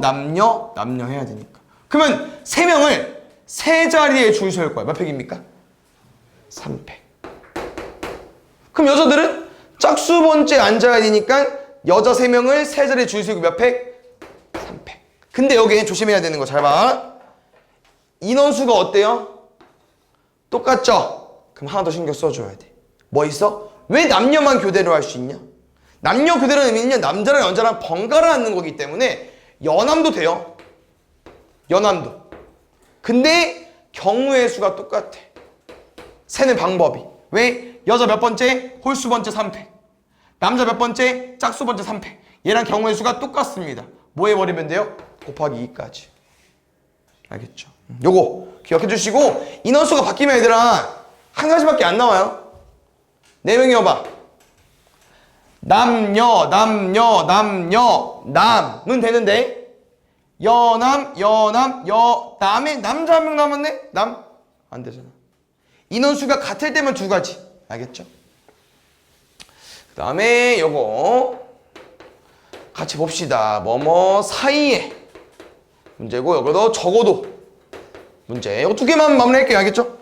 A: 해야 되니까. 그러면 3명을 3자리에 줄 세울 거야. 몇 팩입니까? 3팩. 그럼 여자들은 짝수 번째 앉아야 되니까 여자 3명을 3자리에 줄 세우고 몇 팩? 3팩. 근데 여기 조심해야 되는 거 잘 봐. 인원수가 어때요? 똑같죠? 그럼 하나 더 신경 써줘야 돼. 뭐 있어? 왜 남녀만 교대로 할 수 있냐? 남녀 교대라는 의미는 남자랑 여자랑 번갈아 앉는 거기 때문에 연함도 돼요. 연함도. 근데 경우의 수가 똑같아. 세는 방법이. 왜? 여자 몇 번째? 홀수 번째 3팩. 남자 몇 번째? 짝수 번째 3팩. 얘랑 경우의 수가 똑같습니다. 뭐 해버리면 돼요? 곱하기 2까지. 알겠죠? 요거 기억해 주시고 인원수가 바뀌면 얘들아 한 가지밖에 안 나와요. 4명이어봐. 남녀 남은 되는데 남에 남자 1명 남았네? 남? 안 되잖아. 인원수가 같을 때면 2가지. 알겠죠? 그 다음에 요거 같이 봅시다. 뭐뭐 사이에 문제고 요거도 적어도 문제. 이거 2개만 마무리할게요. 알겠죠?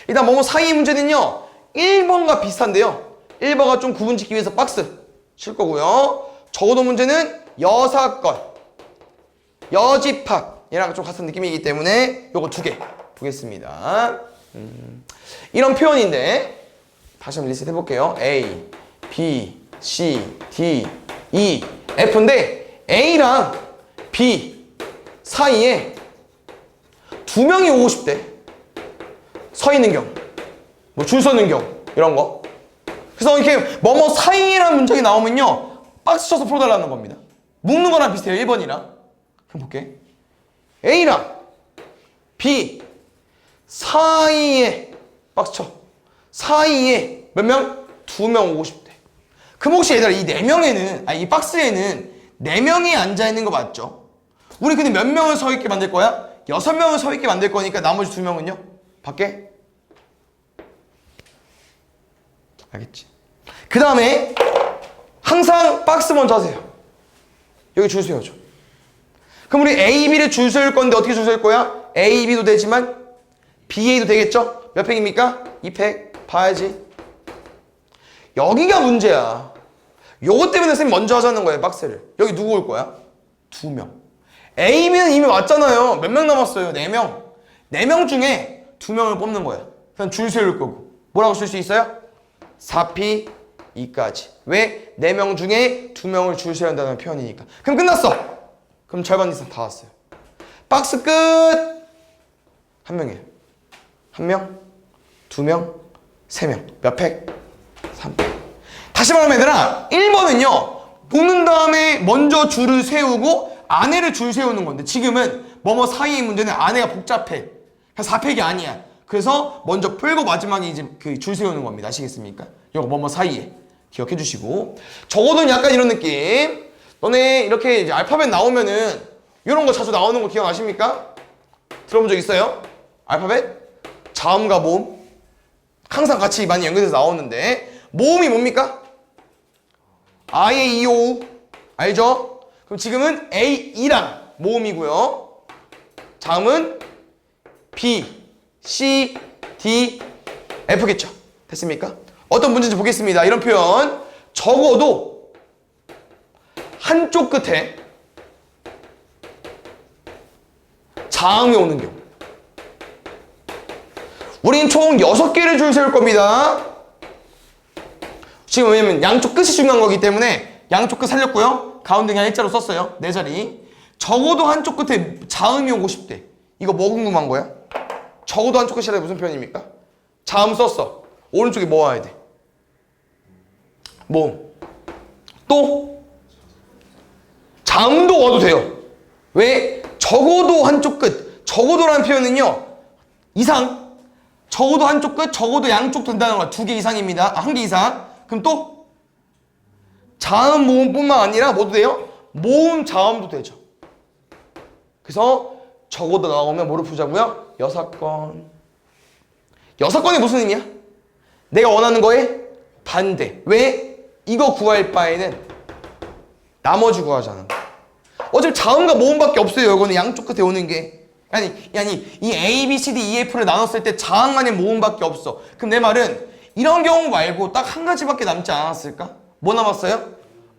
A: 일단 뭐뭐 사이 문제는요 1번과 비슷한데요 1번과 좀 구분 짓기 위해서 박스 칠 거고요. 적어도 문제는 여사건 여집합 얘랑 좀 같은 느낌이기 때문에 요거 2개 보겠습니다. 이런 표현인데 다시 한번 리셋 해볼게요. A, B, C, D, E, F인데 A랑 B 사이에 2명이 오고 싶대. 서 있는 경우, 뭐 줄 서는 경우 이런 거. 그래서 이렇게 뭐뭐 사이라는 문장이 나오면요 박스 쳐서 풀어달라는 겁니다. 묶는 거랑 비슷해요. 1번이랑. 그럼 볼게. A랑 B 사이에 박스 쳐. 사이에 몇 명? 2명 오고 싶대. 그럼 혹시 얘들아 이 4명에는 이 박스에는 4명이 앉아있는 거 맞죠? 우리 근데 몇 명을 서 있게 만들 거야? 6명을 서 있게 만들 거니까 나머지 2명은요? 밖에? 알겠지? 그 다음에 항상 박스 먼저 하세요. 여기 줄 세워줘. 그럼 우리 A, B를 줄 세울 건데 어떻게 줄 세울 거야? A, B도 되지만 B, A도 되겠죠? 몇 팩입니까? 2팩. 봐야지. 여기가 문제야. 요것 때문에 선생님 먼저 하자는 거예요. 박스를. 여기 누구 올 거야? 2명. A면 이미 왔잖아요. 몇 명 남았어요? 4명. 4명 중에 2명을 뽑는 거야. 그냥 줄 세울 거고. 뭐라고 쓸 수 있어요? 4P 2까지. 왜? 4명 중에 2명을 줄 세워야 한다는 표현이니까. 그럼 끝났어. 그럼 절반 이상 다 왔어요. 박스 끝. 1명이에요. 1명, 2명, 3명. 몇 팩? 3팩. 다시 말하면 얘들아 1번은요 묶는 다음에 먼저 줄을 세우고 안에를 줄 세우는 건데 지금은 뭐뭐 사이의 문제는 안에가 복잡해. 4팩이 아니야. 그래서 먼저 풀고 마지막에 이제 그 줄 세우는 겁니다. 아시겠습니까? 이거 뭐뭐 사이에 기억해 주시고. 적어도 약간 이런 느낌. 너네 이렇게 이제 알파벳 나오면은 이런 거 자주 나오는 거 기억나십니까? 들어본 적 있어요? 알파벳? 자음과 모음 항상 같이 많이 연결돼서 나오는데 모음이 뭡니까? I, E, O 알죠? 그럼 지금은 A, E랑 모음이고요. 자음은 B, C, D, F겠죠? 됐습니까? 어떤 문제인지 보겠습니다. 이런 표현 적어도 한쪽 끝에 자음이 오는 경우 우린 총 6개를 줄 세울 겁니다. 지금 왜냐면 양쪽 끝이 중요한 거기 때문에 양쪽 끝 살렸고요. 가운데 그냥 일자로 썼어요. 4자리. 적어도 한쪽 끝에 자음이 오고 싶대. 이거 뭐 궁금한 거야? 적어도 한쪽 끝이라 무슨 표현입니까? 자음 썼어. 오른쪽에 뭐 와야 돼? 모음. 또 자음도 와도 돼요. 왜? 적어도 한쪽 끝, 적어도라는 표현은요, 이상, 적어도 한쪽 끝, 적어도 양쪽 된다는 거야. 2개 이상입니다. 1개 이상. 그럼 또 자음 모음뿐만 아니라 뭐도 돼요? 모음 자음도 되죠. 그래서 적어도 나오면 뭐를 풀자고요? 6건. 6건이 무슨 의미야? 내가 원하는 거에 반대. 왜? 이거 구할 바에는 나머지 구하자는 거야. 어차피 자음과 모음밖에 없어요. 이거는 양쪽 끝에 오는 게. 아니 이 A, B, C, D, E, F를 나눴을 때 자음 간의 모음밖에 없어. 그럼 내 말은 이런 경우 말고 딱 한 가지밖에 남지 않았을까? 뭐 남았어요?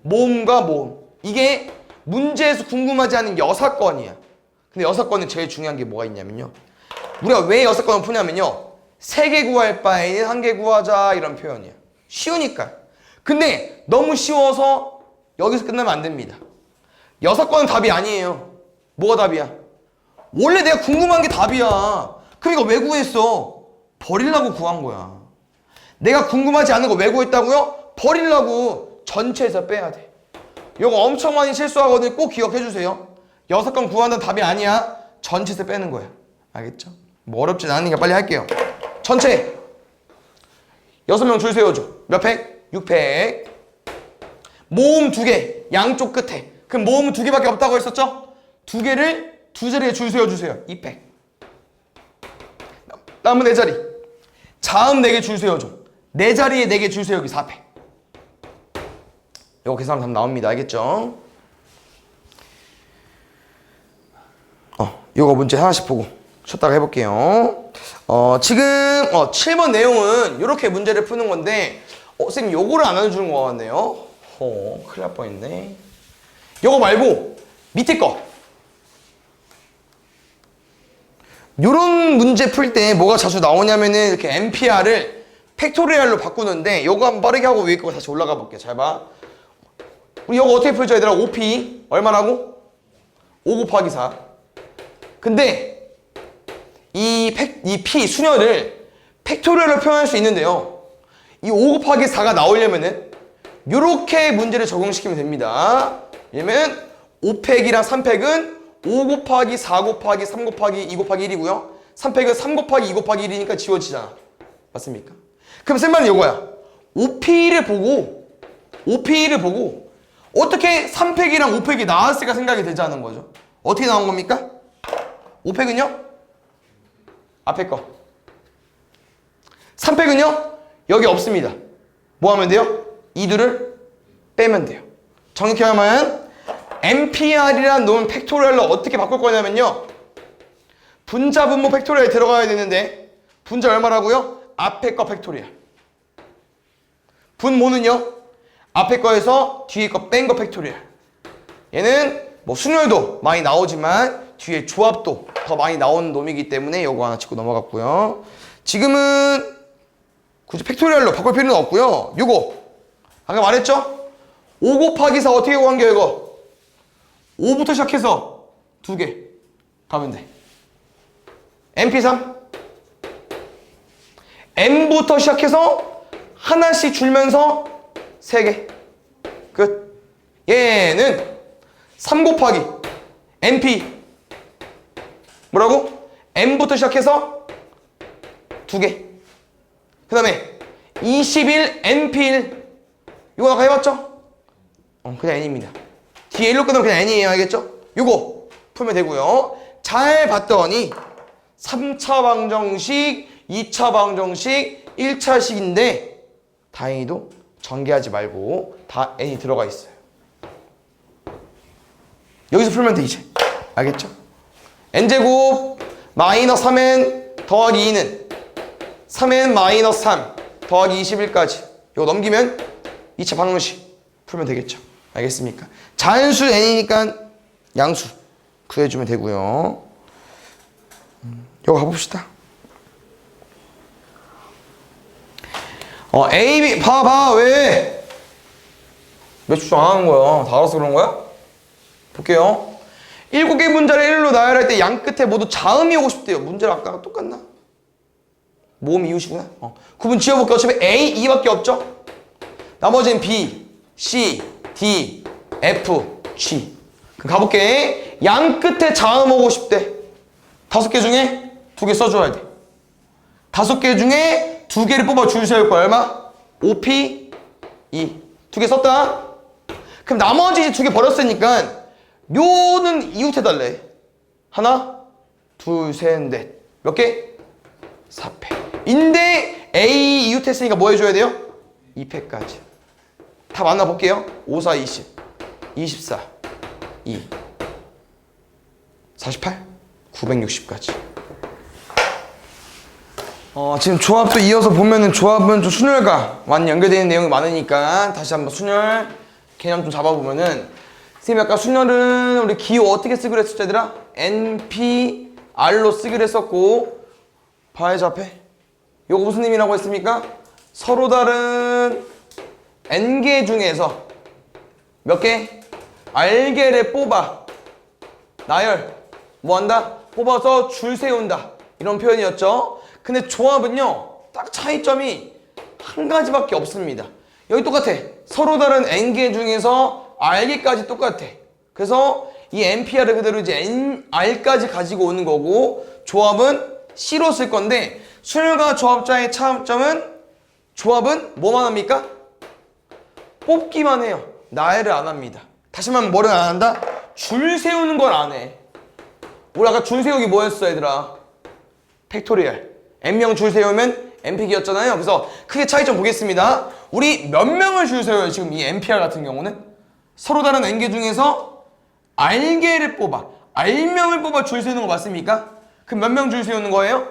A: 모음과 모음. 이게 문제에서 궁금하지 않은 6건이야. 근데 6건은 제일 중요한 게 뭐가 있냐면요. 우리가 왜 6건을 푸냐면요. 3개 구할 바에는 1개 구하자 이런 표현이야. 쉬우니까. 근데 너무 쉬워서 여기서 끝나면 안 됩니다. 6건은 답이 아니에요. 뭐가 답이야? 원래 내가 궁금한 게 답이야. 그럼 이거 왜 구했어? 버리려고 구한 거야. 내가 궁금하지 않은 거 왜 구했다고요? 버리려고. 전체에서 빼야 돼. 이거 엄청 많이 실수하거든요. 꼭 기억해 주세요. 6건 구한다는 답이 아니야. 전체에서 빼는 거야. 알겠죠? 뭐 어렵진 않으니까 빨리 할게요. 전체 6명 줄 세워줘. 몇 팩? 6팩. 모음 2개 양쪽 끝에. 그럼 모음은 2개밖에 없다고 했었죠? 2개를 2자리에 줄 세워주세요. 2팩. 남은 4자리. 자음 4개 줄 세워줘. 4자리에 4개 줄 세우기 4팩. 이거 계산하면 답 나옵니다. 알겠죠? 이거 문제 하나씩 보고 쉬었다가 해볼게요. 지금 7번 내용은 이렇게 문제를 푸는 건데 선생님 요거를 안 알려주는 것 같네요. 큰일 날 뻔했네. 요거 말고 밑에 거. 요런 문제 풀 때 뭐가 자주 나오냐면은 이렇게 NPR을 팩토리얼로 바꾸는데 요거 한번 빠르게 하고 위에 거 다시 올라가 볼게요. 잘 봐. 우리 요거 어떻게 풀죠 얘들아? 5P 얼마라고? 5 곱하기 4. 근데 이 P 수녀를 팩토리얼로 표현할 수 있는데요. 이 5 곱하기 4가 나오려면은 요렇게 문제를 적용시키면 됩니다. 왜냐면 5팩이랑 3팩은 5 곱하기 4 곱하기 3 곱하기 2 곱하기 1이고요. 3팩은 3 곱하기 2 곱하기 1이니까 지워지잖아. 맞습니까? 그럼 쌤말은 이거야. 5P를 보고 어떻게 3팩이랑 5팩이 나왔을까 생각이 되자는 거죠. 어떻게 나온 겁니까? 5팩은요? 앞에 거. 3팩은요? 여기 없습니다. 뭐 하면 돼요? 이들을 빼면 돼요. 정확히 하면 NPR이라는 놈은 팩토리얼로 어떻게 바꿀 거냐면요. 분자 분모 팩토리얼에 들어가야 되는데 분자 얼마라고요? 앞에 거 팩토리얼. 분모는요? 앞에 거에서 뒤에 거 뺀 거 팩토리얼. 얘는 뭐 순열도 많이 나오지만 뒤에 조합도 더 많이 나오는 놈이기 때문에 요거 하나 짚고 넘어갔고요. 지금은 굳이 팩토리얼로 바꿀 필요는 없고요. 요거 아까 말했죠? 5 곱하기 4 어떻게 구한겨 이거? 5부터 시작해서 2개 가면 돼. MP3 M부터 시작해서 하나씩 줄면서 3개 끝. 얘는 3 곱하기 MP 뭐라고? M부터 시작해서 2개. 그 다음에 21 NP1 이거 아까 해봤죠? 그냥 N입니다. 뒤에 1로 끊으면 그냥 N이에요. 알겠죠? 이거 풀면 되고요. 잘 봤더니 3차 방정식, 2차 방정식, 1차식인데 다행히도 전개하지 말고 다 N이 들어가 있어요. 여기서 풀면 돼 이제. 알겠죠? N제곱 마이너스 3N 더하기 2는 3N 마이너스 3 더하기 21까지 이거 넘기면 2차 방정식 풀면 되겠죠? 알겠습니까? 자연수 N이니까 양수 구해주면 되고요. 이거 가봅시다. A, B 봐봐 왜? 몇 초 안 하는 거야? 다 알아서 그런 거야? 볼게요. 7개 문자를 1로 나열할 때 양 끝에 모두 자음이 오고 싶대요. 문제랑 아까랑 똑같나? 모음 이웃이구나. 구분 지어볼게요. 어차피 A, E밖에 없죠? 나머지는 B, C, D, F, G. 그럼 가볼게. 양 끝에 자음 오고 싶대. 5개 중에 2개 써줘야 돼. 5개 중에 2개를 뽑아 줄 세울 거야. 얼마? 5P 2. 2개 썼다. 그럼 나머지 이제 2개 버렸으니까 요는 이웃해달래. 하나, 둘, 셋, 넷. 몇 개? 4패. 인데 A 이웃했으니까 뭐 해줘야 돼요? 2패까지. 다 만나볼게요. 5, 4, 20. 24. 2. 48. 960까지. 지금 조합도 이어서 보면은 조합은 좀 순혈과 완 연결되는 내용이 많으니까 다시 한번 순혈 개념 좀 잡아보면은 선생님이 아까 순혈은 우리 기호 어떻게 쓰기로 했었죠 얘들아? NPR로 쓰기로 했었고 봐야지 앞에 요거 무슨 의미라고 했습니까? 서로 다른 N개 중에서 몇 개? R개를 뽑아 나열 뭐한다? 뽑아서 줄 세운다 이런 표현이었죠. 근데 조합은요 딱 차이점이 한 가지밖에 없습니다. 여기 똑같아. 서로 다른 N개 중에서 R개까지 똑같아. 그래서 이 NPR을 그대로 이제 R까지 가지고 오는 거고 조합은 C로 쓸 건데 순혈과 조합자의 차이점은 조합은 뭐만 합니까? 뽑기만 해요. 나열을 안 합니다. 다시 말하면 뭐를 안 한다? 줄 세우는 걸 안 해. 우리 아까 줄 세우기 뭐였어 얘들아? 팩토리얼. N명 줄 세우면 N픽이었잖아요. 그래서 크게 차이점 보겠습니다. 우리 몇 명을 줄 세워요 지금 이 NPR 같은 경우는? 서로 다른 N개 중에서 R개를 뽑아 R명을 뽑아 줄 세우는 거 맞습니까? 그럼 몇 명 줄 세우는 거예요?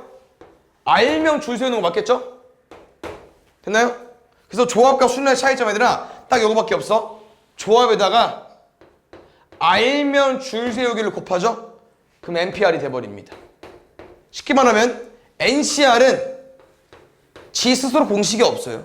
A: R명 줄 세우는 거 맞겠죠? 됐나요? 그래서 조합과 순혈의 차이점 얘들아 딱 요거밖에 없어. 조합에다가 R명 줄 세우기를 곱하죠? 그럼 NPR이 돼버립니다. 쉽게 말하면 NCR은 지 스스로 공식이 없어요.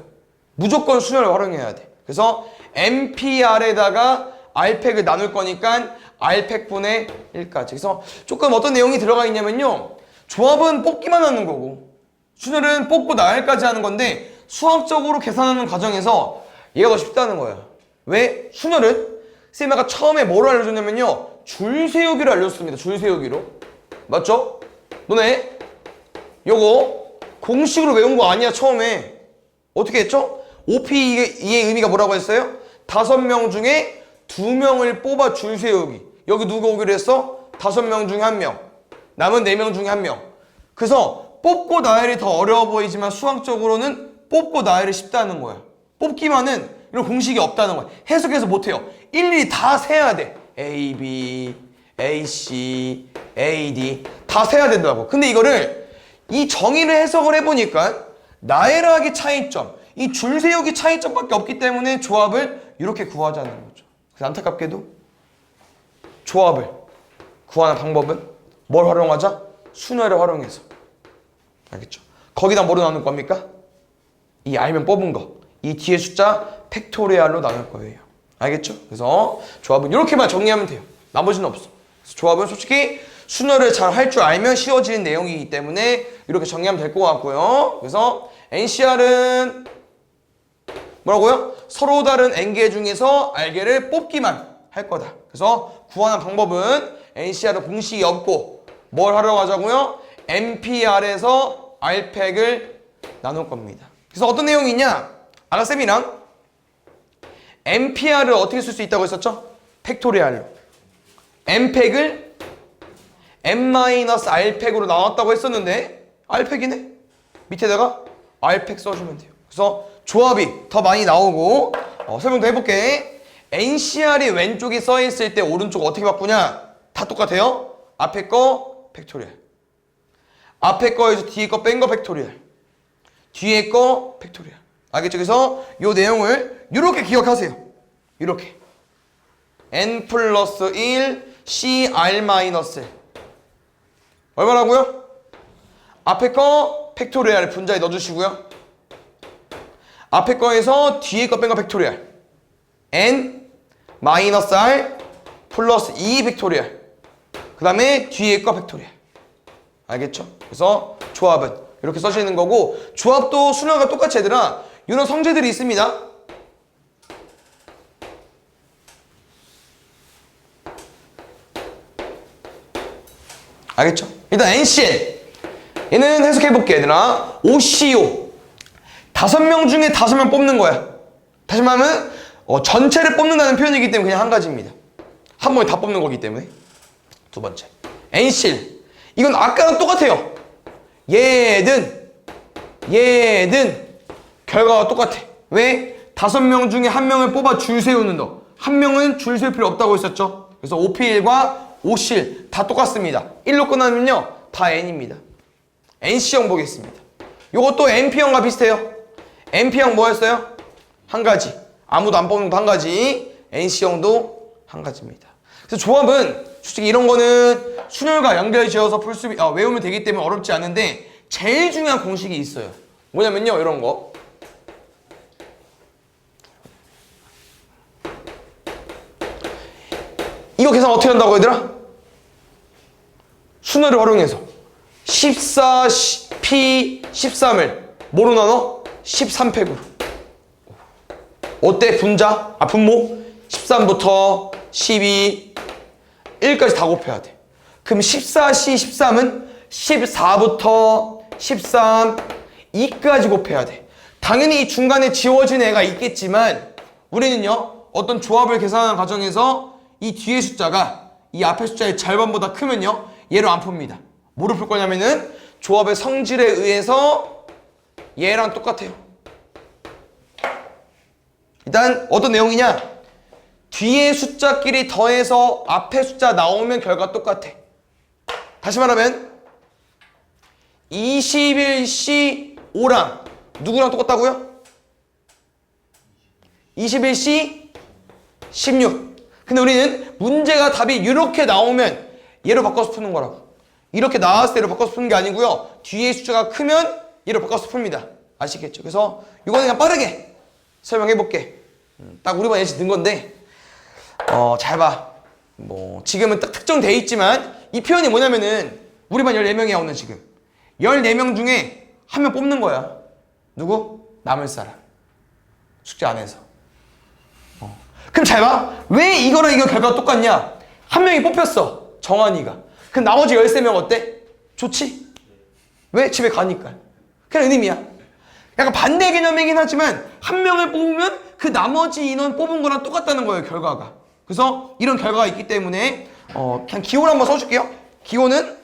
A: 무조건 순혈을 활용해야 돼. 그래서 NPR에다가 R팩을 나눌 거니까 R팩분의 1까지. 그래서 조금 어떤 내용이 들어가 있냐면요. 조합은 뽑기만 하는 거고 순혈은 뽑고 나열까지 하는 건데 수학적으로 계산하는 과정에서 얘가 더 쉽다는 거야. 왜? 순혈은 쌤이 아까 처음에 뭐를 알려줬냐면요. 줄 세우기를 알려줬습니다. 줄 세우기로. 맞죠? 너네 요거 공식으로 외운 거 아니야 처음에. 어떻게 했죠? OPE의 의미가 뭐라고 했어요? 5명 중에 2명을 뽑아 줄 세우기. 여기 누가 오기로 했어? 5명 중에 1명. 남은 4명 중에 1명. 그래서 뽑고 나열이 더 어려워 보이지만 수학적으로는 뽑고 나열이 쉽다는 거야. 뽑기만은 이런 공식이 없다는 거야. 해석해서 못해요. 일일이 다 세야 돼. A, B, A, C, A, D 다 세야 된다고. 근데 이거를 이 정의를 해석을 해보니까 나열하기 차이점, 이 줄 세우기 차이점밖에 없기 때문에 조합을 이렇게 구하자는 거죠. 그래서 안타깝게도 조합을 구하는 방법은 뭘 활용하자? 순혈을 활용해서. 알겠죠? 거기다 뭐로 나눌 겁니까? 이 알면 뽑은 거. 이 뒤에 숫자 팩토리얼로 나눌 거예요. 알겠죠? 그래서 조합은 이렇게만 정리하면 돼요. 나머지는 없어. 그래서 조합은 솔직히 순혈을 잘 할 줄 알면 쉬워지는 내용이기 때문에 이렇게 정리하면 될 것 같고요. 그래서 NCR은 뭐라고요? 서로 다른 N개 중에서 R개를 뽑기만 할 거다. 그래서 구하는 방법은 NCR은 공식이 없고 뭘 하러 가자고요? NPR에서 R팩을 나눌 겁니다. 그래서 어떤 내용이 있냐? 아까 쌤이랑 NPR을 어떻게 쓸 수 있다고 했었죠? 팩토리얼로. N팩을 N-R팩으로 나왔다고 했었는데 R팩이네? 밑에다가 R팩 써주면 돼요. 그래서 조합이 더 많이 나오고 설명도 해볼게. NCR이 왼쪽에 써있을 때 오른쪽 어떻게 바꾸냐? 다 똑같아요. 앞에 거 팩토리얼, 앞에 거에서 뒤에 거 뺀 거 팩토리얼, 뒤에 거 팩토리얼. 알겠죠? 그래서 이 내용을 이렇게 기억하세요. 이렇게 N 플러스 1 CR 마이너스 1 얼마라고요? 앞에 거 팩토리얼 분자에 넣어주시고요. 앞에 거에서 뒤에 거 뺀 거 팩토리얼 N 마이너스 R 플러스 2 팩토리얼 그 다음에 뒤에 거 팩토리얼. 알겠죠? 그래서 조합은 이렇게 써지는 거고 조합도 순환과 똑같이 얘들아 이런 성질들이 있습니다. 알겠죠? 일단 NCN. 얘는 해석해볼게, 얘들아. OCO. 5명 중에 5명 뽑는 거야. 다시 말하면, 전체를 뽑는다는 표현이기 때문에 그냥 한 가지입니다. 한 번에 다 뽑는 거기 때문에. 두 번째. NCL. 이건 아까랑 똑같아요. 얘든 결과가 똑같아. 왜? 5명 중에 1명을 뽑아 줄 세우는 너. 1명은 줄 세울 필요 없다고 했었죠. 그래서 OPL과 OCL 다 똑같습니다. 1로 끝나면요 다 N입니다. NC형 보겠습니다. 요것도 NP형과 비슷해요. NP형 뭐였어요? 한 가지. 아무도 안 뽑는 거 한 가지. NC형도 한 가지입니다. 그래서 조합은 솔직히 이런 거는 순열과 연결 지어서 외우면 되기 때문에 어렵지 않은데 제일 중요한 공식이 있어요. 뭐냐면요, 이런 거. 이거 계산 어떻게 한다고 얘들아? 순열을 활용해서 14, P, 13을 뭐로 나눠? 13팩으로. 어때? 분모? 13부터 12, 1까지 다 곱해야 돼. 그럼 14C, 13은 14부터 13, 2까지 곱해야 돼. 당연히 이 중간에 지워진 애가 있겠지만 우리는요 어떤 조합을 계산하는 과정에서 이 뒤에 숫자가 이 앞에 숫자의 절반보다 크면요 얘로 안 풉니다. 뭐로 풀 거냐면은 조합의 성질에 의해서 얘랑 똑같아요. 일단 어떤 내용이냐, 뒤에 숫자끼리 더해서 앞에 숫자 나오면 결과 똑같아. 다시 말하면 21C5랑 누구랑 똑같다고요? 21C 16. 근데 우리는 문제가 답이 이렇게 나오면 얘로 바꿔서 푸는 거라고. 이렇게 나왔을 때 얘로 바꿔서 푸는 게 아니고요, 뒤에 숫자가 크면 얘로 바꿔서 풉니다. 아시겠죠? 그래서 이거는 그냥 빠르게 설명해 볼게. 딱 우리 반 예시 든 건데 잘 봐. 뭐 지금은 딱 특정돼 있지만 이 표현이 뭐냐면은 우리 반 14명이야 오늘 지금. 14명 중에 한 명 뽑는 거야. 누구? 남을 사람. 숙제 안 해서. 그럼 잘 봐. 왜 이거랑 이거 결과가 똑같냐? 한 명이 뽑혔어. 정한이가. 그럼 나머지 13명 어때? 좋지? 왜? 집에 가니까. 그냥 의미야. 약간 반대 개념이긴 하지만 한 명을 뽑으면 그 나머지 인원 뽑은 거랑 똑같다는 거예요, 결과가. 그래서 이런 결과가 있기 때문에 그냥 기호를 한번 써줄게요. 기호는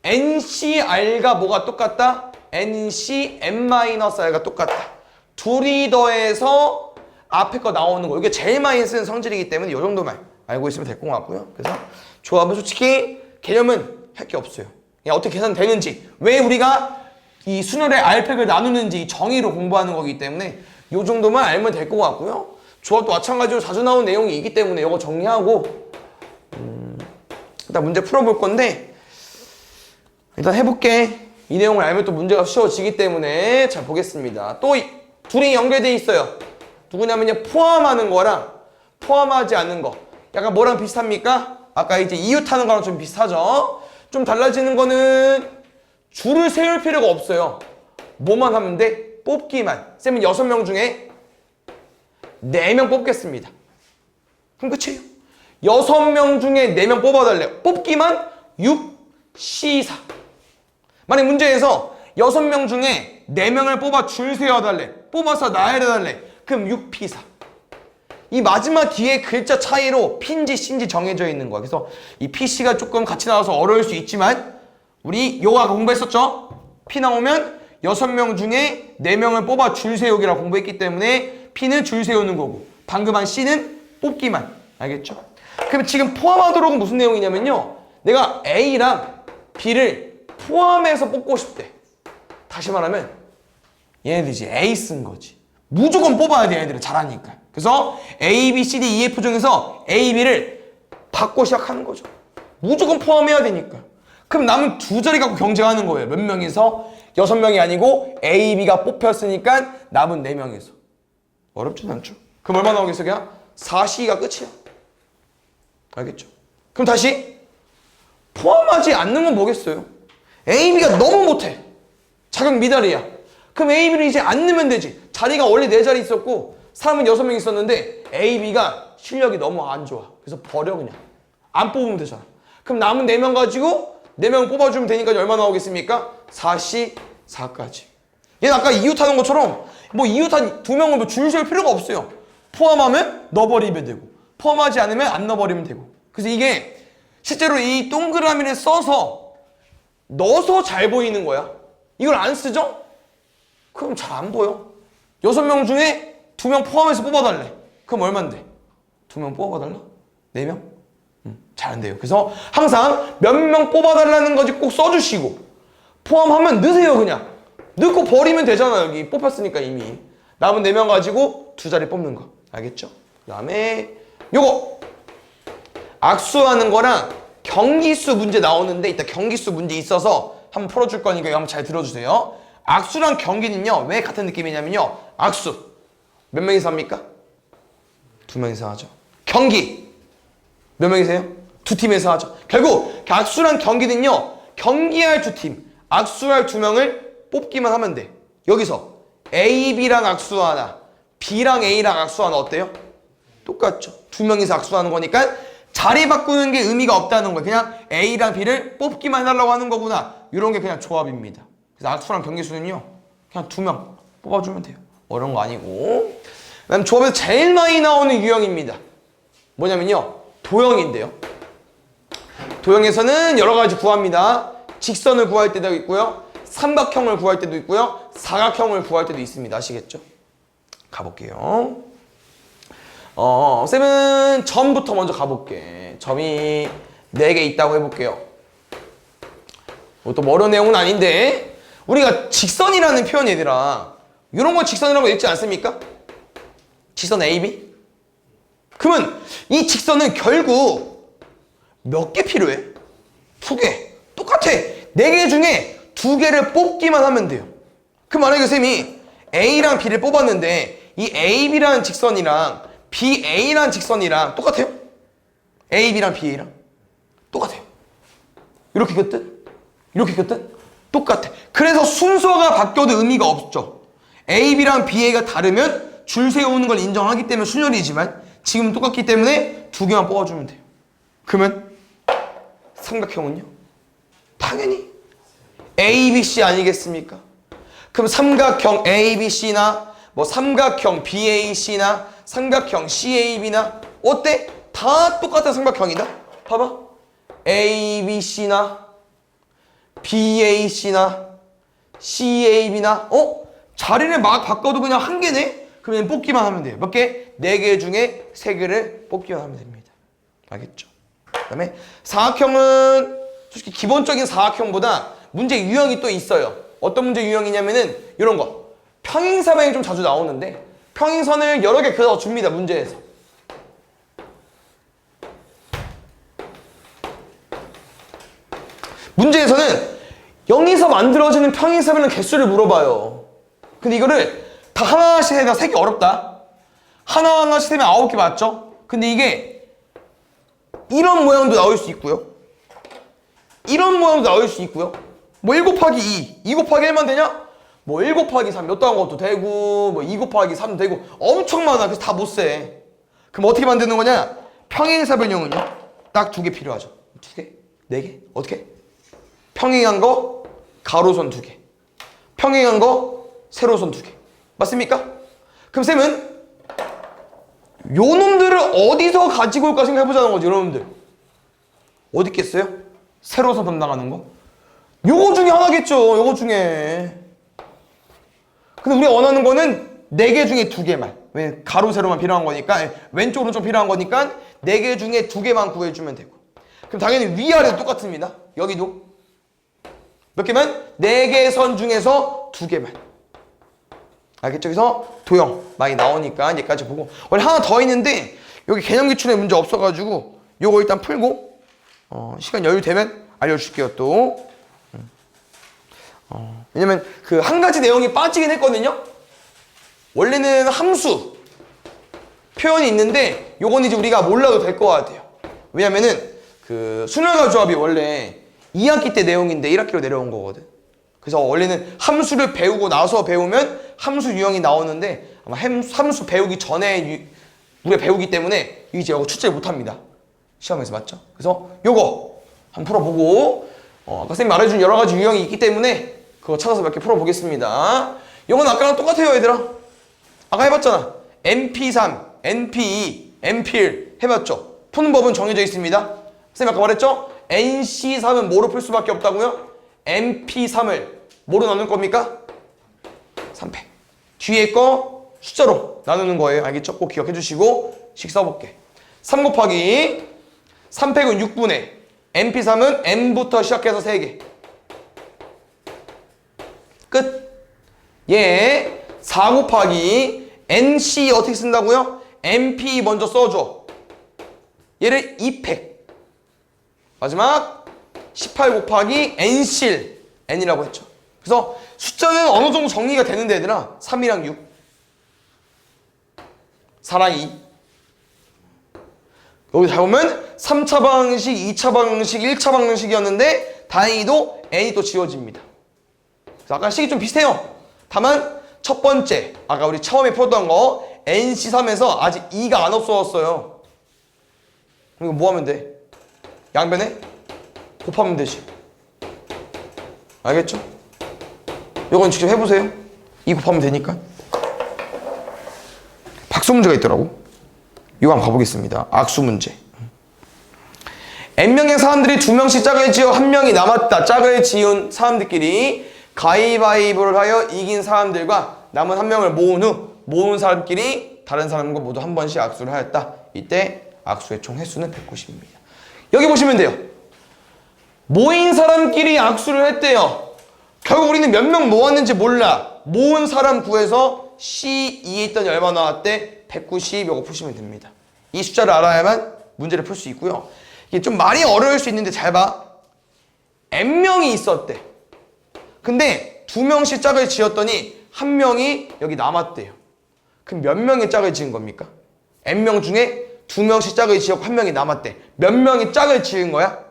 A: NCR과 뭐가 똑같다? NCM-R가 똑같다. 둘이 더해서 앞에 거 나오는 거. 이게 제일 많이 쓰는 성질이기 때문에 이 정도만 알고 있으면 될 것 같고요. 그래서 조합은 솔직히 개념은 할 게 없어요. 그냥 어떻게 계산되는지, 왜 우리가 이 순열의 R팩을 나누는지 이 정의로 공부하는 거기 때문에 이 정도만 알면 될 것 같고요. 조합도 마찬가지로 자주 나오는 내용이 있기 때문에 이거 정리하고 일단 문제 풀어볼 건데 일단 해볼게. 이 내용을 알면 또 문제가 쉬워지기 때문에 잘 보겠습니다. 또 둘이 연결돼 있어요. 누구냐면요, 포함하는 거랑 포함하지 않는 거. 약간 뭐랑 비슷합니까? 아까 이제 이웃하는 거랑 좀 비슷하죠? 좀 달라지는 거는 줄을 세울 필요가 없어요. 뭐만 하면 돼? 뽑기만. 쌤은 6명 중에 4명 뽑겠습니다. 그럼 끝이에요. 6명 중에 4명 뽑아달래요. 뽑기만 6C4. 만약 문제에서 6명 중에 4명을 뽑아 줄 세워달래. 뽑아서 나열해달래. 그럼 6P4. 이 마지막 뒤에 글자 차이로 P인지 C인지 정해져 있는 거야. 그래서 이 PC가 조금 같이 나와서 어려울 수 있지만 우리 요가 공부했었죠? P 나오면 6명 중에 4명을 뽑아 줄 세우기라고 공부했기 때문에 P는 줄 세우는 거고 방금 한 C는 뽑기만. 알겠죠? 그럼 지금 포함하도록은 무슨 내용이냐면요, 내가 A랑 B를 포함해서 뽑고 싶대. 다시 말하면 얘네들 이제 A 쓴 거지. 무조건 뽑아야 돼, 얘네들은 잘하니까. 그래서 A, B, C, D, E, F 중에서 A, B를 받고 시작하는 거죠. 무조건 포함해야 되니까. 그럼 남은 두 자리 갖고 경쟁하는 거예요. 몇 명이서? 6명이 아니고 A, B가 뽑혔으니까 남은 4명이서. 어렵진 않죠? 그럼 얼마 나오겠어? 그냥 4C가 끝이야. 알겠죠? 그럼 다시 포함하지 않는 건 뭐겠어요? A, B가 너무 못해. 자격 미달이야. 그럼 A, B를 이제 안 넣으면 되지. 자리가 원래 4자리 있었고 사람은 6명 있었는데 A, B가 실력이 너무 안 좋아. 그래서 버려 그냥. 안 뽑으면 되잖아. 그럼 남은 4명 가지고 4명 뽑아주면 되니까 얼마 나오겠습니까? 4C 4까지. 얘는 아까 이웃 하는 것처럼 뭐 이웃 한 2명을 뭐 줄 세울 필요가 없어요. 포함하면 넣어버리면 되고 포함하지 않으면 안 넣어버리면 되고. 그래서 이게 실제로 이 동그라미를 넣어서 잘 보이는 거야. 이걸 안 쓰죠? 그럼 잘 안 보여. 6명 중에 2명 포함해서 뽑아달래. 그럼 얼만데? 2명 뽑아달라? 4명? 잘 안 돼요. 그래서 항상 몇 명 뽑아달라는 거지 꼭 써주시고 포함하면 넣으세요. 그냥 넣고 버리면 되잖아. 여기 뽑혔으니까 이미 남은 4명 가지고 2자리 뽑는 거. 알겠죠? 그 다음에 요거 악수하는 거랑 경기수 문제 나오는데 이따 경기수 문제 있어서 한번 풀어줄 거니까 이거 한번 잘 들어주세요. 악수랑 경기는요 왜 같은 느낌이냐면요, 악수 몇 명이서 합니까? 2명이서 하죠. 경기 몇 명이세요? 2팀에서 하죠. 결국 악수랑 경기는요 경기할 2팀, 악수할 2명을 뽑기만 하면 돼. 여기서 A, B랑 악수하나 B랑 A랑 악수하나 어때요? 똑같죠. 2명이서 악수하는 거니까 자리 바꾸는 게 의미가 없다는 거예요. 그냥 A랑 B를 뽑기만 해달라고 하는 거구나. 이런 게 그냥 조합입니다. 그래서 악수랑 경기수는요 그냥 2명 뽑아주면 돼요. 어려운 거 아니고. 그다음 조합에서 제일 많이 나오는 유형입니다. 뭐냐면요 도형인데요. 도형에서는 여러 가지 구합니다. 직선을 구할 때도 있고요, 삼각형을 구할 때도 있고요, 사각형을 구할 때도 있습니다. 아시겠죠? 가볼게요. 쌤은 점부터 먼저 가볼게. 점이 4개 있다고 해볼게요. 또 어려운 내용은 아닌데 우리가 직선이라는 표현 얘들아 이런 걸 직선이라고 읽지 않습니까? 직선 AB? 그러면 이 직선은 결국 몇 개 필요해? 2개. 똑같아. 4개 중에 2개를 뽑기만 하면 돼요. 그럼 만약에 쌤이 A랑 B를 뽑았는데 이 AB라는 직선이랑 BA라는 직선이랑 똑같아요? AB랑 BA랑 똑같아요. 이렇게 겼든 이렇게 겼든 똑같아. 그래서 순서가 바뀌어도 의미가 없죠. AB랑 BA가 다르면 줄 세우는 걸 인정하기 때문에 순열이지만 지금 똑같기 때문에 2개만 뽑아주면 돼요. 그러면 삼각형은요? 당연히 ABC 아니겠습니까? 그럼 삼각형 ABC나 뭐 삼각형 BAC나 삼각형 CAB나 어때? 다 똑같은 삼각형이다. 봐봐. ABC나 BAC나 CAB나 자리를 막 바꿔도 그냥 한 개네? 그러면 뽑기만 하면 돼요. 몇 개? 4개 중에 3개를 뽑기만 하면 됩니다. 알겠죠? 그 다음에 사각형은 솔직히 기본적인 사각형보다 문제 유형이 또 있어요. 어떤 문제 유형이냐면은 이런 거. 평행사변이 좀 자주 나오는데 평행선을 여러 개 그려줍니다. 문제에서. 문제에서는 여기서 만들어지는 평행사변의 개수를 물어봐요. 근데 이거를 다 하나씩 해다 세기 어렵다. 하나하나씩 세면 9개 맞죠? 근데 이게 이런 모양도 나올 수 있고요, 이런 모양도 나올 수 있고요. 뭐 1 곱하기 2, 2 곱하기 1만 되냐? 뭐 1 곱하기 3 몇 더한 것도 되고 뭐 2 곱하기 3도 되고 엄청 많아. 그래서 다 못 세. 그럼 어떻게 만드는 거냐? 평행사변형은요 딱 2개 필요하죠. 2개? 4개? 어떻게? 평행한 거 가로선 2개, 평행한 거 세로선 2개. 맞습니까? 그럼 쌤은 요 놈들을 어디서 가지고 올까 생각해보자는 거지. 여러분들 어디 있겠어요? 세로선 담당하는 거? 요거 중에 하나겠죠. 요거 중에. 근데 우리가 원하는 거는 4개 중에 2개만. 왜? 가로 세로만 필요한 거니까, 왼쪽 오른쪽 필요한 거니까 4개 중에 2개만 구해주면 되고. 그럼 당연히 위아래도 똑같습니다. 여기도 몇 개만? 4개 선 중에서 2개만. 알겠죠? 그래서 도형 많이 나오니까 여기까지 보고. 원래 하나 더 있는데 여기 개념 기출에 문제 없어가지고 요거 일단 풀고 시간 여유 되면 알려줄게요 또. 왜냐면 그 한 가지 내용이 빠지긴 했거든요. 원래는 함수 표현이 있는데 요건 이제 우리가 몰라도 될 것 같아요. 왜냐면은 그 순환과 조합이 원래 2학기 때 내용인데 1학기로 내려온 거거든. 그래서 원래는 함수를 배우고 나서 배우면 함수 유형이 나오는데 아마 함수 배우기 전에 우리가 배우기 때문에 이제 이거 출제 못합니다. 시험에서. 맞죠? 그래서 요거 한번 풀어보고 아까 선생님 말해준 여러 가지 유형이 있기 때문에 그거 찾아서 몇 개 풀어보겠습니다. 이건 아까랑 똑같아요, 얘들아. 아까 해봤잖아. MP3, MP2, MP1 해봤죠? 푸는 법은 정해져 있습니다. 선생님 아까 말했죠? NC3은 뭐로 풀 수밖에 없다고요? MP3을 뭐로 나눌 겁니까? 3패. 뒤에 거 숫자로 나누는 거예요. 알겠죠? 꼭 기억해 주시고 식 써볼게. 3 곱하기 3팩은 6분의 MP3은 M부터 시작해서 3개. 끝. 얘 4 곱하기 NC 어떻게 쓴다고요? MP 먼저 써줘. 얘를 2팩. 마지막 18 곱하기 N실 N이라고 했죠. 그래서 숫자는 어느 정도 정리가 되는데 얘들아 3이랑 6 4랑 2 여기 잘 보면 3차 방정식, 2차 방정식, 1차 방정식이었는데 다행히도 N이 또 지워집니다. 그래서 아까 식이 좀 비슷해요. 다만 첫 번째 아까 우리 처음에 풀었던 거 NC3에서 아직 2가 안 없어졌어요. 이거 뭐 하면 돼? 양변에 곱하면 되지. 알겠죠? 이건 직접 해보세요. 2 곱하면 되니까. 박수 문제가 있더라고. 이거 한번 가보겠습니다. 악수 문제. N명의 사람들이 2명씩 짝을 지어 1명이 남았다. 짝을 지은 사람들끼리 가위바위보를 하여 이긴 사람들과 남은 1명을 모은 후 모은 사람끼리 다른 사람과 모두 한 번씩 악수를 하였다. 이때 악수의 총 횟수는 190입니다. 여기 보시면 돼요. 모인 사람끼리 악수를 했대요. 결국 우리는 몇 명 모았는지 몰라. 모은 사람 구해서 C2에 있던 얼마 나왔대? 190. 이거 푸시면 됩니다. 이 숫자를 알아야만 문제를 풀 수 있고요. 이게 좀 말이 어려울 수 있는데 잘 봐. N명이 있었대. 근데 2명씩 짝을 지었더니 1명이 여기 남았대요. 그럼 몇 명의 짝을 지은 겁니까? N명 중에 2명씩 짝을 지었고 1명이 남았대. 몇 명이 짝을 지은 거야?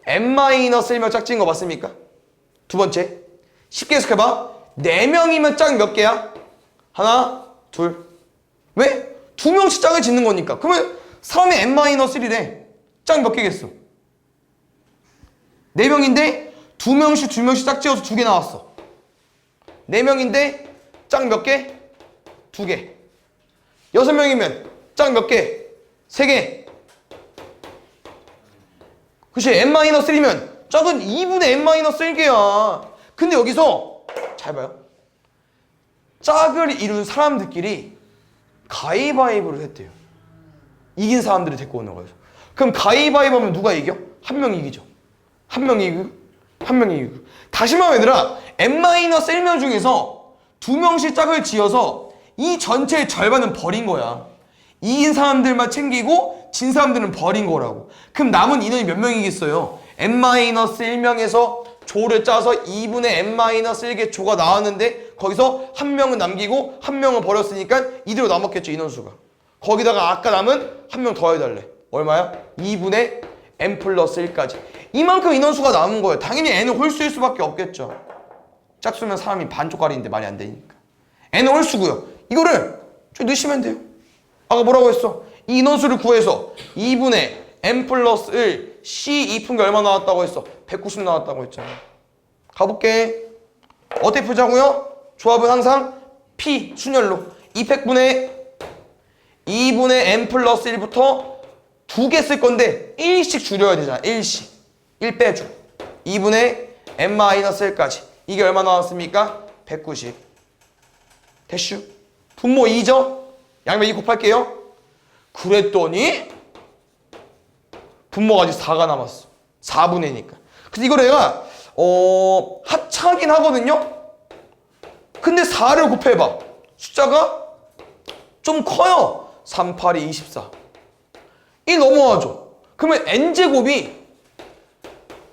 A: N-1명 짝 지은 거 맞습니까? 두 번째, 쉽게 해석해봐. 4명이면 짝 몇 개야? 하나, 둘. 왜? 2명씩 짝을 짓는 거니까. 그러면 사람이 N-1래. 짝 몇 개겠어? 4명인데 2명씩 짝 지어서 2개 나왔어. 4명인데 짝 몇 개? 2개. 6명이면 짝 몇 개? 3개. 그치? N-3면 짝은 2분의 N-1개야. 근데 여기서 잘 봐요. 짝을 이룬 사람들끼리 가위바위보를 했대요. 이긴 사람들을 데리고 오는 거예요. 그럼 가위바위보 하면 누가 이겨? 한 명이 이기죠. 한 명이 이기고 한 명이 이기고. 다시 말하면 얘들아, N-1명 중에서 2명씩 짝을 지어서 이 전체의 절반은 버린 거야. 이긴 사람들만 챙기고 진 사람들은 버린 거라고. 그럼 남은 인원이 몇 명이겠어요? N-1명에서 조를 짜서 2분의 N-1개 조가 나왔는데 거기서 한 명은 남기고 한 명은 버렸으니까 이대로 남았겠죠, 인원수가. 거기다가 아까 남은 한 명 더 해달래. 얼마야? 2분의 N 플러스 1까지. 이만큼 인원수가 남은 거예요. 당연히 N은 홀수일 수밖에 없겠죠. 짝수면 사람이 반쪽짜리인데 말이 안 되니까. N은 홀수고요. 이거를 좀 넣으시면 돼요. 아까 뭐라고 했어? 이 인원수를 구해서 2분의 N 플러스 1 C 2푼 게 얼마 나왔다고 했어? 190 나왔다고 했잖아. 가볼게. 어떻게 풀자고요? 조합은 항상 P 순열로 2팩분의 2분의 N 플러스 1부터 2개 쓸 건데 1씩 줄여야 되잖아. 1씩 1 빼줘. 2분의 N-1까지. 이게 얼마 나왔습니까? 190. 대슈. 분모 2죠? 양변 2 곱할게요. 그랬더니 분모가 아직 4가 남았어. 4분의 2니까. 근데 이거 내가 합차긴 하거든요? 근데 4를 곱해봐. 숫자가 좀 커요. 3, 8이 24. 이 넘어가죠. 그러면 n제곱이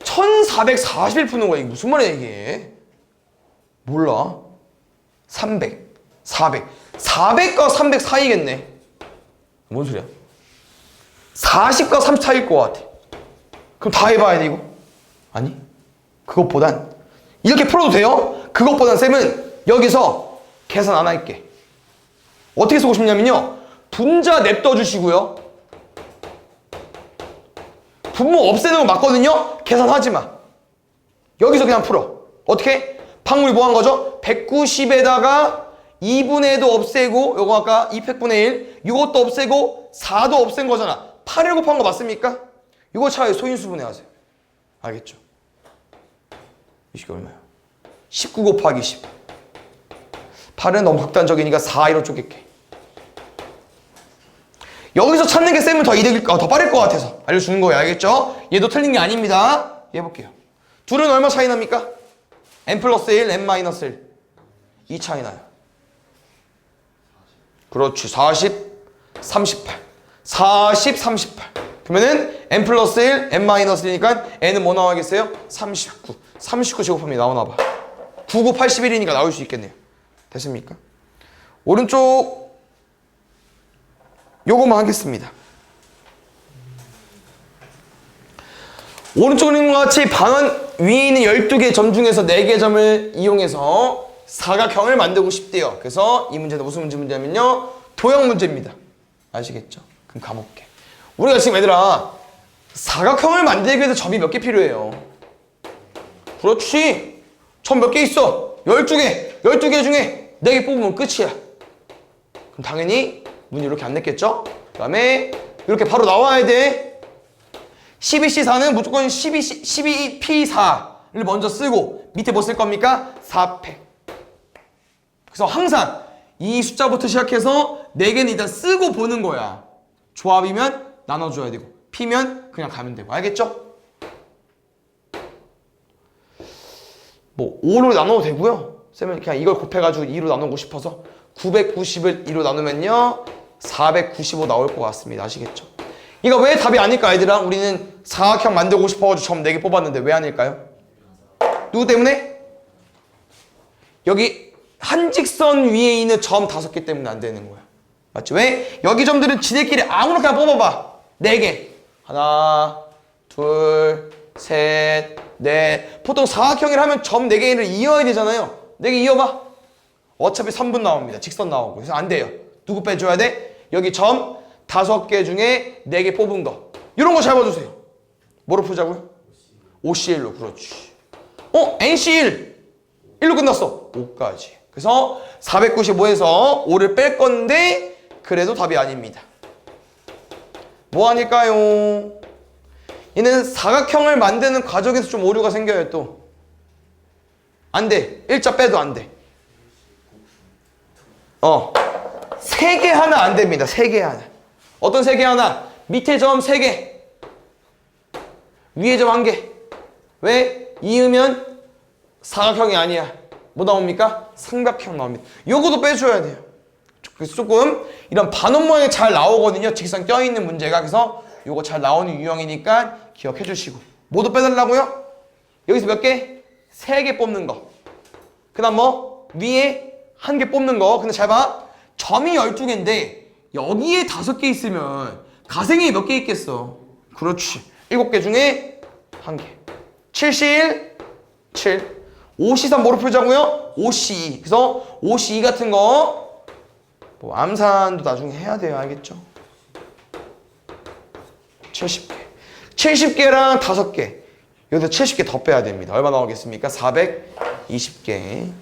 A: 1441 푸는 거야. 이게 무슨 말이야 이게. 몰라. 300, 400. 400과 300 사이겠네. 뭔 소리야? 40과 34일 것 같아. 그럼 다 해봐야 돼 이거? 아니, 그것보단 이렇게 풀어도 돼요? 그것보단 쌤은 여기서 계산 안 할게. 어떻게 쓰고 싶냐면요, 분자 냅둬 주시고요, 분모 없애는 거 맞거든요? 계산하지 마. 여기서 그냥 풀어. 어떻게? 방울이 뭐 한 거죠? 190에다가 2분의 1도 없애고 요거 아까 200분의 1 이것도 없애고 4도 없앤 거잖아. 8을 곱한 거 맞습니까? 이거 차라리 소인수분해 하세요. 알겠죠? 이식이 얼마야? 19 곱하기 10. 8은 너무 극단적이니까 4, 2로 쪼갤게. 여기서 찾는 게 쌤은 더 더 빠를 것 같아서 알려주는 거예요. 알겠죠? 얘도 틀린 게 아닙니다. 얘 해볼게요. 둘은 얼마 차이 납니까? n 플러스 1, n 마이너스 1. 2 차이 나요. 그렇지. 40, 38. 40, 38. 그러면은 n 플러스 1, n 마이너스 1이니까 n은 뭐 나와야겠어요? 39. 39 제곱하면 나오나 봐. 9, 9, 81이니까 나올 수 있겠네요. 됐습니까? 오른쪽 요거만 하겠습니다. 오른쪽 그림과 같이 반원 위에 있는 12개 점 중에서 4개 점을 이용해서 사각형을 만들고 싶대요. 그래서 이 문제는 무슨 문제냐면요. 도형 문제입니다. 아시겠죠? 그럼 가볼게. 우리가 지금 얘들아 사각형을 만들기 위해서 점이 몇 개 필요해요? 그렇지. 점 몇 개 있어? 12개. 12개 중에 4개 뽑으면 끝이야. 그럼 당연히 문이 이렇게 안 냈겠죠? 그 다음에 이렇게 바로 나와야 돼. 12C4는 무조건 12P4를 먼저 쓰고 밑에 뭐 쓸 겁니까? 4패. 그래서 항상 이 숫자부터 시작해서 4개는 일단 쓰고 보는 거야. 조합이면 나눠줘야 되고 P면 그냥 가면 되고. 알겠죠? 뭐 5로 나눠도 되고요. 쌤은 그냥 이걸 곱해가지고 2로 나누고 싶어서 990을 2로 나누면요 495 나올 것 같습니다. 아시겠죠? 이거 왜 답이 아닐까 얘들아? 우리는 사각형 만들고 싶어가지고 점 4개 뽑았는데 왜 아닐까요? 누구 때문에? 여기 한 직선 위에 있는 점 5개 때문에 안 되는 거야. 맞지? 왜? 여기 점들은 지네끼리 아무렇게나 뽑아봐. 4개. 하나, 둘, 셋, 넷. 보통 사각형이라 하면 점 4개를 이어야 되잖아요. 4개 이어봐. 어차피 3분 나옵니다. 직선 나오고. 그래서 안 돼요. 누구 빼줘야 돼? 여기 점 5개 중에 4개 뽑은 거. 이런 거 잘 봐주세요. 뭐로 풀자고요? OC1로. 그렇지. NC1. 1로 끝났어. 5까지. 그래서 495에서 5를 뺄 건데 그래도 답이 아닙니다. 뭐 아닐까요? 얘는 사각형을 만드는 과정에서 좀 오류가 생겨요. 또 안 돼. 일자 빼도 안 돼. 3개 하나 안 됩니다. 3개 하나. 어떤 3개 하나? 밑에 점 3개, 위에 점 1개. 왜? 이으면 사각형이 아니야. 뭐 나옵니까? 삼각형 나옵니다. 요거도 빼줘야 돼요. 그래서 조금 이런 반원 모양이 잘 나오거든요. 직선 껴있는 문제가. 그래서 요거 잘 나오는 유형이니까 기억해 주시고. 뭐도 빼달라고요? 여기서 몇 개? 3개 뽑는 거. 그 다음 뭐? 위에 1개 뽑는 거. 근데 잘 봐. 점이 12개인데 여기에 5개 있으면 가생이 몇 개 있겠어? 그렇지. 7개 중에 1개. 7C1, 7. 5C3 뭐로 풀자고요? 5C2. 그래서 5C2 같은 거 뭐 암산도 나중에 해야 돼요. 알겠죠? 70개. 70개랑 5개. 여기서 70개 더 빼야 됩니다. 얼마 나오겠습니까? 420개.